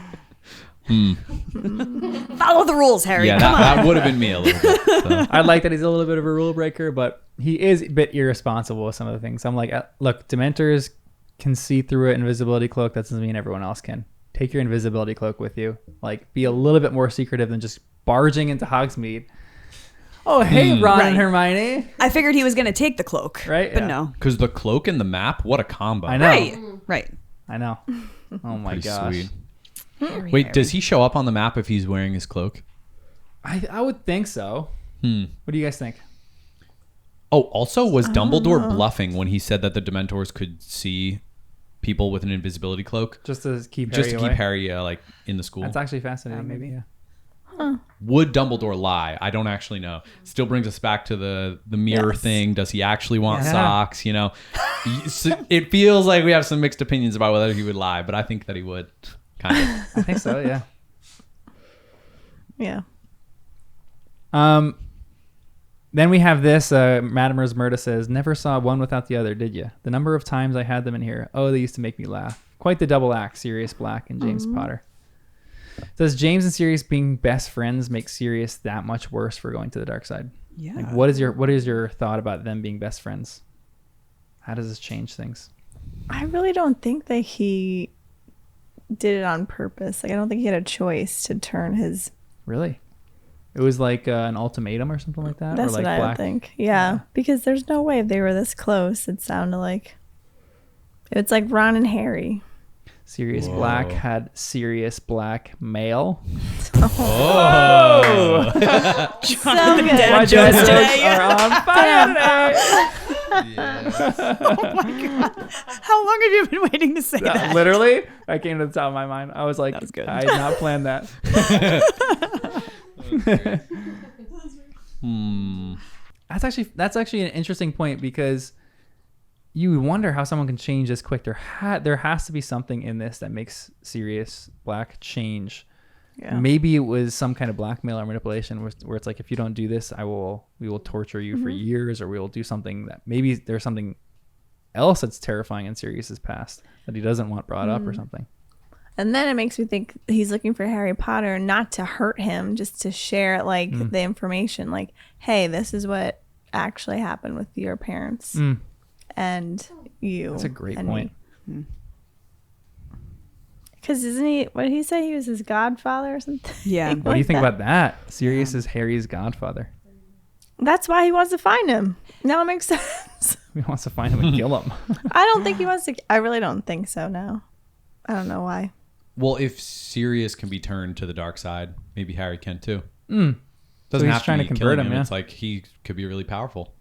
Follow the rules, Harry. Yeah, Come on. that would have been me a little bit. So. I like that he's a little bit of a rule breaker, but he is a bit irresponsible with some of the things. I'm like, look, Dementors can see through an invisibility cloak. That doesn't mean everyone else can. Take your invisibility cloak with you. Like, be a little bit more secretive than just barging into Hogsmeade. Oh, hey, Ron and Hermione. I figured he was going to take the cloak. Right? But Yeah. no. Because the cloak and the map, what a combo. I know. Right. I know. Oh my Pretty gosh. sweet. Harry, Wait, Harry. does he show up on the map if he's wearing his cloak? I would think so. What do you guys think? Oh, also, was Dumbledore bluffing when he said that the Dementors could see people with an invisibility cloak? Just to keep Just Harry to away? keep Harry like in the school. That's actually fascinating. Maybe, yeah. Would Dumbledore lie? I don't actually know. Still brings us back to the mirror thing. Does he actually want Yeah. socks? You know, it feels like we have some mixed opinions about whether he would lie, but I think that he would. Kind of. I think so, yeah. Yeah. Then we have this. Madame Rosmerta says, never saw one without the other, did you? The number of times I had them in here. Oh, they used to make me laugh. Quite the double act, Sirius Black and James Potter. Does James and Sirius being best friends make Sirius that much worse for going to the dark side? Yeah. Like, what is your thought about them being best friends? How does this change things? I really don't think that he did it on purpose. Like, I don't think he had a choice to turn his... Really? It was like an ultimatum or something like that? That's or like what I would think. Yeah. Because there's no way if they were this close, it sounded like... It's like Ron and Harry. Sirius Black had Sirius Black male. Oh. So good. My jokes jokes today. are on fire today. Oh my God. How long have you been waiting to say that? Literally, I came to the top of my mind. I was like, That was good. I did not plan that. That's actually an interesting point because you wonder how someone can change this quick. There has to be something in this that makes Sirius Black change. Yeah. Maybe it was some kind of blackmail or manipulation where it's like, if you don't do this, we will torture you for years, or we will do something that maybe there's something else that's terrifying in Sirius's past that he doesn't want brought up or something. And then it makes me think he's looking for Harry Potter not to hurt him, just to share like the information. Like, hey, this is what actually happened with your parents and you. That's a great and point. Because isn't he? What did he say? He was his godfather or something. Yeah. What do you think about that? Sirius is Harry's godfather. That's why he wants to find him. Now it makes sense. He wants to find him and kill him. I don't think he wants to. I really don't think so. No, I don't know why. Well, if Sirius can be turned to the dark side, maybe Harry can too. So Doesn't he's have trying to to be convert killing him, yeah. It's like he could be really powerful.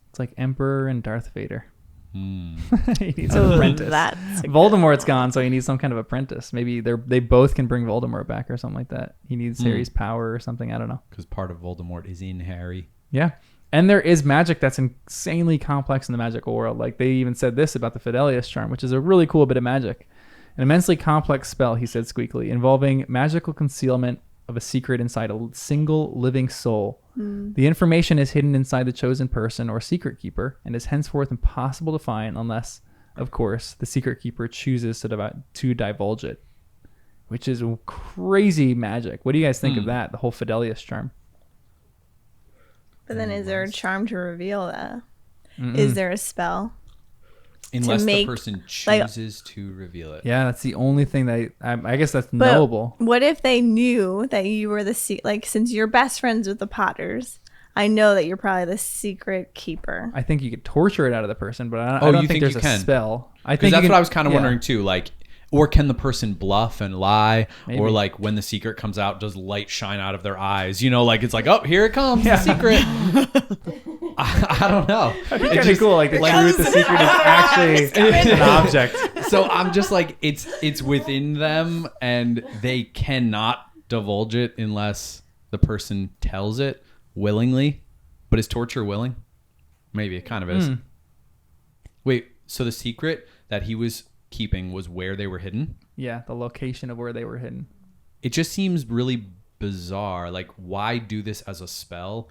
It's like Emperor and Darth Vader. Hmm. He needs an apprentice. That's Voldemort's gone, so he needs some kind of apprentice. Maybe they both can bring Voldemort back or something like that. He needs Harry's power or something. I don't know. Because part of Voldemort is in Harry. Yeah. And there is magic that's insanely complex in the magical world. Like, they even said this about the Fidelius charm, which is a really cool bit of magic. An immensely complex spell, he said squeakily, involving magical concealment of a secret inside a single living soul. The information is hidden inside the chosen person or secret keeper and is henceforth impossible to find unless, of course, the secret keeper chooses to divulge it, which is crazy magic. What do you guys think of that, the whole Fidelius charm? But then, is there a charm to reveal that? Is there a spell? Unless the make, person like- chooses to reveal it. Yeah, that's the only thing that I guess that's But knowable. what if they knew that you were like, since you're best friends with the Potters, I know that you're probably the secret keeper. I think you could torture it out of the person, but I Oh, don't you think think there's you a can? spell. I Because think that's you what can- I was kind of yeah. wondering too. Like, or can the person bluff and lie? Maybe. Or like when the secret comes out, does light shine out of their eyes? You know, like it's like, oh, here it comes, the secret. I don't know. It's kind of cool. Like the truth, the secret is actually an object. So I'm just like, it's within them, and they cannot divulge it unless the person tells it willingly. But is torture willing? Maybe it kind of is. Wait, so the secret that he was keeping was where they were hidden. Yeah, the location of where they were hidden. It just seems really bizarre. Like, why do this as a spell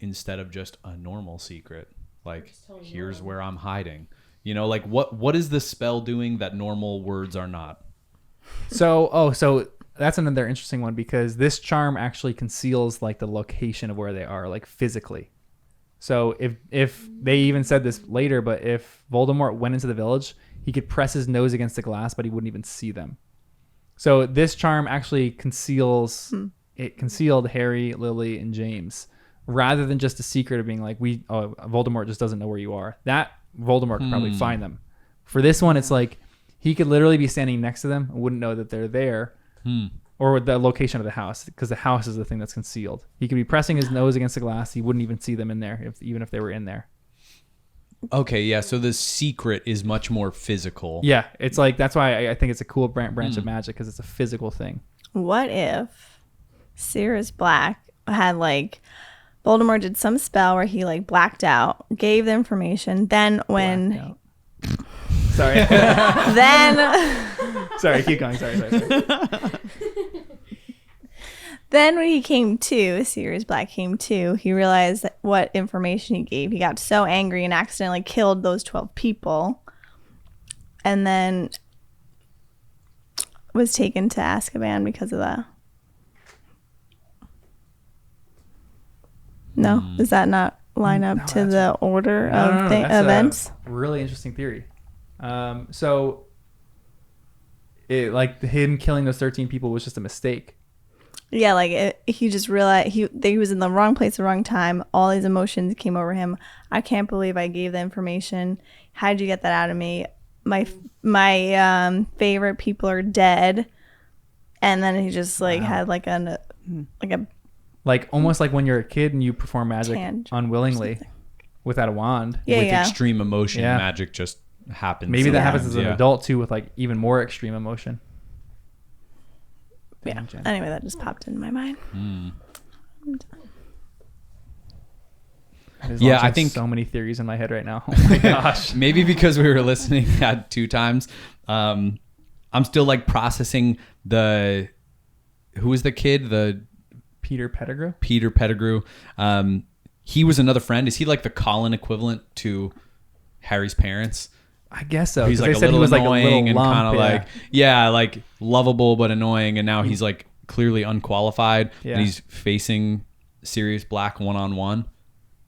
instead of just a normal secret? Like, here's where I'm hiding. You know, like what is the spell doing that normal words are not? So that's another interesting one, because this charm actually conceals like the location of where they are, like physically. So if they even said this later, but if Voldemort went into the village, he could press his nose against the glass, but he wouldn't even see them. So this charm actually conceals. It concealed Harry, Lily, and James, rather than just a secret of being like, Voldemort just doesn't know where you are. That Voldemort could probably find them. For this one, it's like he could literally be standing next to them and wouldn't know that they're there, or the location of the house, because the house is the thing that's concealed. He could be pressing his nose against the glass. He wouldn't even see them in there, even if they were in there. Okay, yeah. So the secret is much more physical. Yeah, it's like that's why I think it's a cool branch of magic, because it's a physical thing. What if Sirius Black had like Voldemort did some spell where he like blacked out, gave the information, then when Sorry. then Sorry, keep going. Sorry. Then when he came to, Sirius Black came to, he realized that what information he gave. He got so angry and accidentally killed those 12 people. And then was taken to Azkaban because of that. No? Does that not line up to the order of events? A really interesting theory. So it, like him killing those 13 people was just a mistake. Yeah, like he just realized he was in the wrong place at the wrong time. All these emotions came over him. I can't believe I gave the information. How'd you get that out of me? My favorite people are dead. And then he just like had like a almost like when you're a kid and you perform magic unwillingly without a wand. Yeah, with extreme emotion, magic just happens. Maybe that happens as an adult too, with like even more extreme emotion. Yeah. Anyway, that just popped into my mind. Yeah, I think so many theories in my head right now. Oh my gosh. Maybe because we were listening at 2 times. I'm still like processing who was the kid? The Peter Pettigrew. Peter Pettigrew. He was another friend. Is he like the Colin equivalent to Harry's parents? I guess so. He's like a little annoying and kind of like lovable but annoying, and now he's like clearly unqualified, and he's facing Sirius Black one-on-one.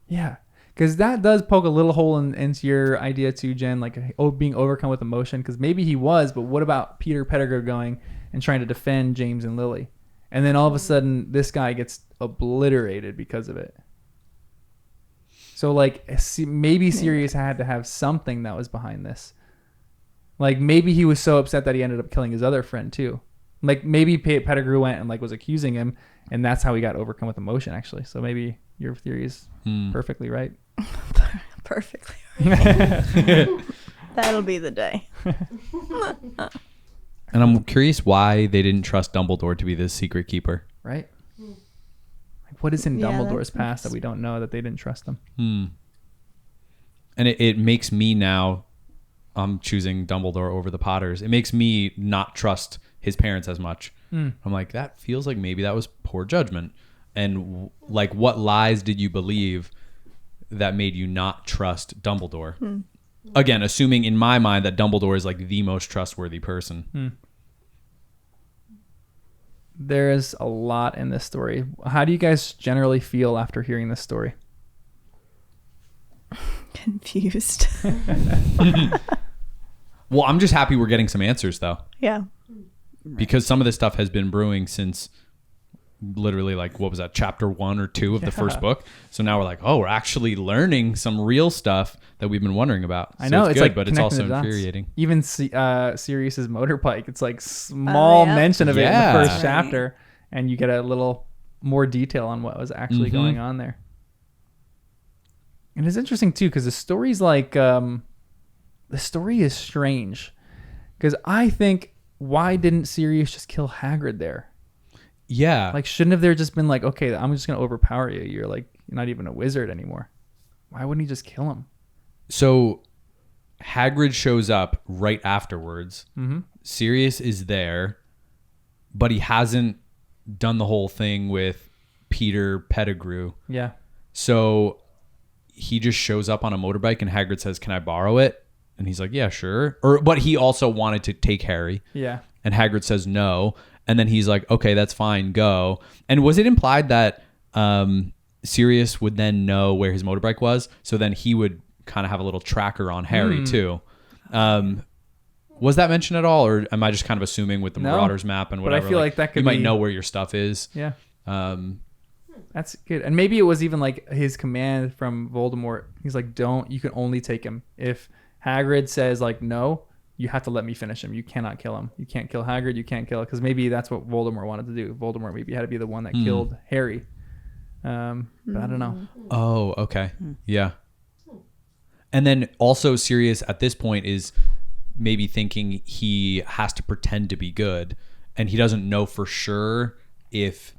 Yeah, because that does poke a little hole into your idea too, Jen, like being overcome with emotion, because maybe he was, but what about Peter Pettigrew going and trying to defend James and Lily, and then all of a sudden this guy gets obliterated because of it. So, like, maybe Sirius had to have something that was behind this. Like, maybe he was so upset that he ended up killing his other friend, too. Like, maybe Pettigrew went and, like, was accusing him, and that's how he got overcome with emotion, actually. So maybe your theory is perfectly right. Perfectly right. That'll be the day. And I'm curious why they didn't trust Dumbledore to be the secret keeper. Right? What is in Dumbledore's past that we don't know that they didn't trust him? And it makes me now, I'm choosing Dumbledore over the Potters. It makes me not trust his parents as much. I'm like, that feels like maybe that was poor judgment. And like, what lies did you believe that made you not trust Dumbledore? Again, assuming in my mind that Dumbledore is like the most trustworthy person. There's a lot in this story. How do you guys generally feel after hearing this story? Confused. Well, I'm just happy we're getting some answers, though. Yeah. Because some of this stuff has been brewing since literally, like, what was that, chapter 1 or 2 of the first book. So now we're like, oh, we're actually learning some real stuff that we've been wondering about. So I know, it's good, like, but it's also infuriating. Even Sirius's motorbike, it's like small mention of it in the first chapter, and you get a little more detail on what was actually going on there. And it's interesting too, because the story's like, the story is strange, because I think, why didn't Sirius just kill Hagrid there? Yeah. Like, shouldn't have there just been like, okay, I'm just going to overpower you. You're like, you're not even a wizard anymore. Why wouldn't he just kill him? So Hagrid shows up right afterwards. Mm-hmm. Sirius is there, but he hasn't done the whole thing with Peter Pettigrew. Yeah. So he just shows up on a motorbike and Hagrid says, "Can I borrow it?" And he's like, "Yeah, sure." But he also wanted to take Harry. Yeah. And Hagrid says no. And then he's like, "Okay, that's fine. Go." And was it implied that Sirius would then know where his motorbike was? So then he would kind of have a little tracker on Harry too. Was that mentioned at all? Or am I just kind of assuming with the Marauders map and whatever? But I feel like that could you might know where your stuff is. Yeah. That's good. And maybe it was even like his command from Voldemort. He's like, you can only take him. If Hagrid says like, no, you have to let me finish him. You cannot kill him. You can't kill Hagrid. You can't kill, because maybe that's what Voldemort wanted to do. Voldemort maybe had to be the one that killed Harry. But I don't know. Oh, okay. Yeah. And then also Sirius at this point is maybe thinking he has to pretend to be good, and he doesn't know for sure if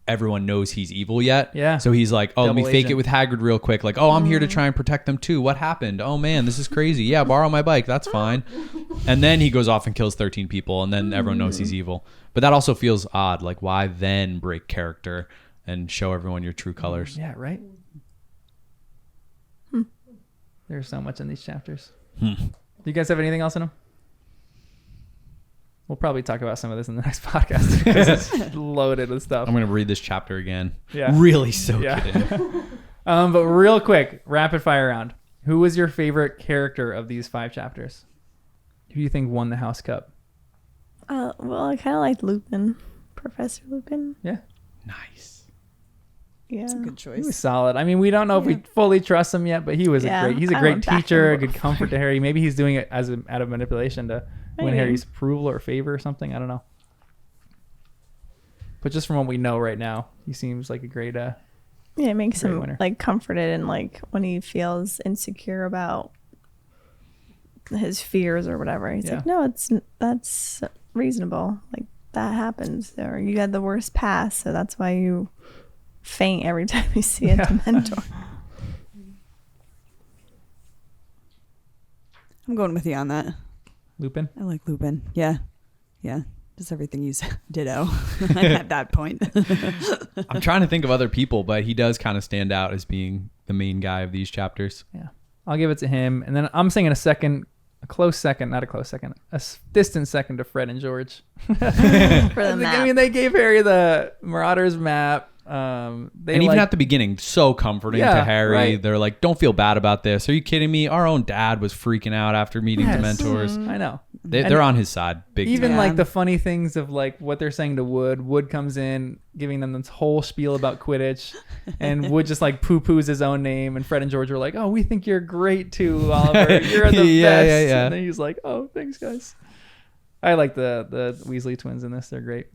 everyone knows he's evil yet. Yeah. So he's like, oh, let me Double fake agent. it with Hagrid real quick. Like, oh, I'm here to try and protect them too. What happened? Oh man, this is crazy. Yeah, borrow my bike. That's fine. And then he goes off and kills 13 people, and then everyone knows he's evil. But that also feels odd. Like, why then break character and show everyone your true colors? Yeah, right? There's so much in these chapters. Hmm. Do you guys have anything else in them? We'll probably talk about some of this in the next podcast because it's loaded with stuff. I'm going to read this chapter again. Yeah. Really soak Yeah. it in. But real quick, rapid fire round. Who was your favorite character of these 5 chapters? Who do you think won the House Cup? Well, I kind of like Lupin. Professor Lupin. Yeah. Nice. Yeah. That's a good He choice. was solid. I mean, we don't know if we fully trust him yet, but he was he's a I great went back teacher, a and good forth. comfort to Harry. Maybe he's doing it out of manipulation to win Maybe. Harry's approval or favor or something. I don't know. But just from what we know right now, he seems like a great Yeah, it makes Great him winner. like comforted, and like when he feels insecure about his fears or whatever, he's Yeah. like, no, that's reasonable. Like that happens, or you had the worst past, so that's why you faint every time you see a Dementor. I'm going with you on that. Lupin. I like Lupin. Yeah. Yeah. Just everything you said. Ditto. At that point. I'm trying to think of other people, but he does kind of stand out as being the main guy of these chapters. Yeah. I'll give it to him. And then I'm saying a close second, not a close second, distant second to Fred and George. For the map. I mean, they gave Harry the Marauders map. And even at the beginning, so comforting to Harry. Right. They're like, don't feel bad about this. Are you kidding me? Our own dad was freaking out after meeting Dementors. I know. They're on his side. Big Even time. like the funny things of like what they're saying to Wood. Wood comes in giving them this whole spiel about Quidditch, and Wood just like poo-poos his own name, and Fred and George were like, oh, we think you're great too, Oliver. You're the best. Yeah. And then he's like, oh, thanks guys. I like the Weasley twins in this. They're great.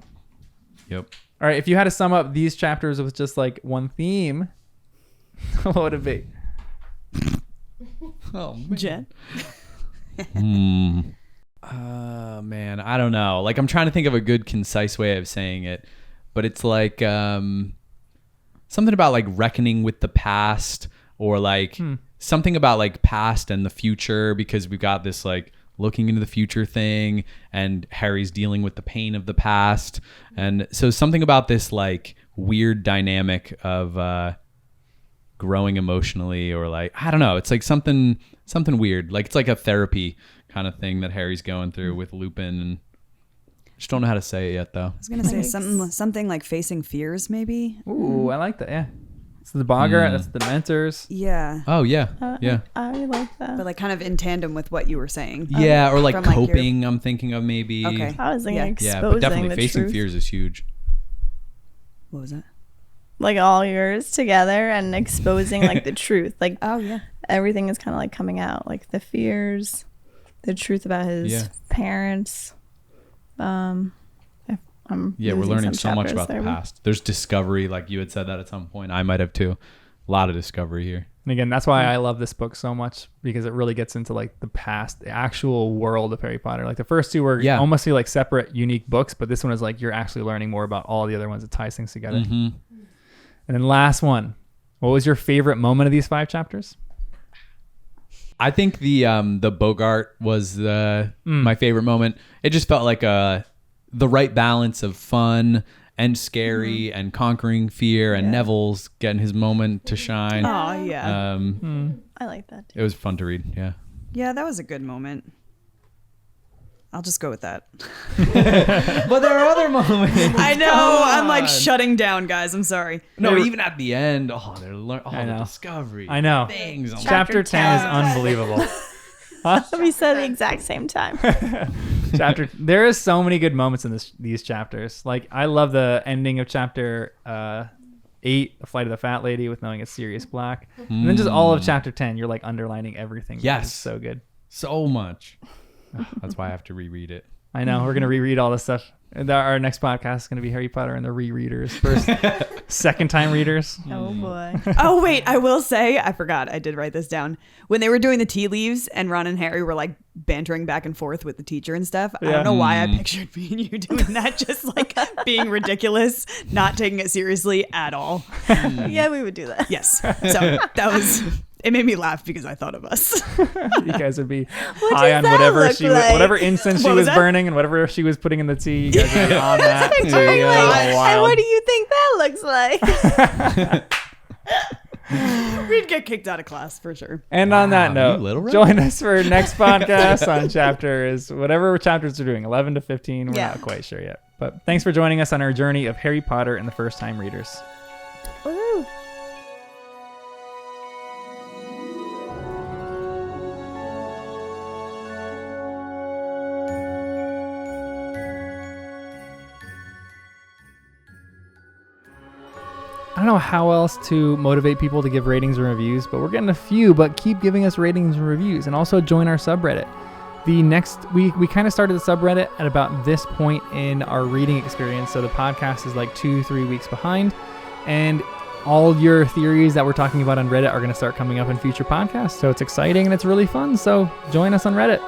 Yep. All right, if you had to sum up these chapters with just like one theme, what would it be? Oh, man. Jen? Man, I don't know. Like, I'm trying to think of a good, concise way of saying it, but it's like something about like reckoning with the past, or like something about like past and the future, because we've got this like looking into the future thing, and Harry's dealing with the pain of the past. And so something about this like weird dynamic of growing emotionally, or like, I don't know, it's like something weird. Like it's like a therapy kind of thing that Harry's going through with Lupin, and just don't know how to say it yet though. I was going to say something like facing fears, maybe. Ooh, I like that. Yeah. It's the Boggart. That's the Dementors. Yeah. Oh yeah. Yeah. I like that. But like kind of in tandem with what you were saying. Yeah, or like From, like, your- coping, I'm thinking of maybe. Okay. I was thinking Yeah. exposing Yeah, but definitely the facing truth. fears is huge. What was that? Like all yours together and exposing like the truth. Like Oh, yeah. everything is kind of like coming out, like the fears, the truth about his parents. Yeah, we're learning so much about the past. There's discovery, like you had said that at some point. I might have too. A lot of discovery here. And again, that's why I love this book so much, because it really gets into like the past, the actual world of Harry Potter. Like the first two were almost feel like separate, unique books, but this one is like you're actually learning more about all the other ones. It ties things together. Mm-hmm. And then last one, what was your favorite moment of these 5 chapters? I think the Bogart was my favorite moment. It just felt like the right balance of fun and scary and conquering fear, and Neville's getting his moment to shine. Oh yeah. I like that too. It was fun to read. Yeah. Yeah, that was a good moment. I'll just go with that. But there are other moments. I know. I'm like shutting down, guys. I'm sorry. No, even at the end, the discovery. I know. Things. Chapter 10 is unbelievable. Huh? We said the exact same time. There is so many good moments in these chapters. Like, I love the ending of chapter 8, The Flight of the Fat Lady, with knowing it's Sirius Black. And then just all of chapter 10, you're like underlining everything. Yes. It's so good. So much. That's why I have to reread it. I know. We're going to reread all this stuff. Our next podcast is going to be Harry Potter and the rereaders. First, second time readers. Oh boy. Oh wait, I will say, I forgot. I did write this down. When they were doing the tea leaves and Ron and Harry were like bantering back and forth with the teacher and stuff. I don't know why I pictured me and you doing that. Just like being ridiculous, not taking it seriously at all. Yeah, we would do that. Yes. So that was... It made me laugh because I thought of us. You guys would be high on whatever whatever incense she was burning and whatever she was putting in the tea. You guys would be on that. And what do you think that looks like? We'd get kicked out of class for sure. And on that note, join us for next podcast on whatever chapters we're doing, 11 to 15. We're not quite sure yet. But thanks for joining us on our journey of Harry Potter and the first time readers. Woo. I don't know how else to motivate people to give ratings and reviews, but we're getting a few, but keep giving us ratings and reviews, and also join our subreddit. We kind of started the subreddit at about this point in our reading experience, so the podcast is like 2-3 weeks behind, and all your theories that we're talking about on Reddit are going to start coming up in future podcasts, so it's exciting and it's really fun, so join us on Reddit.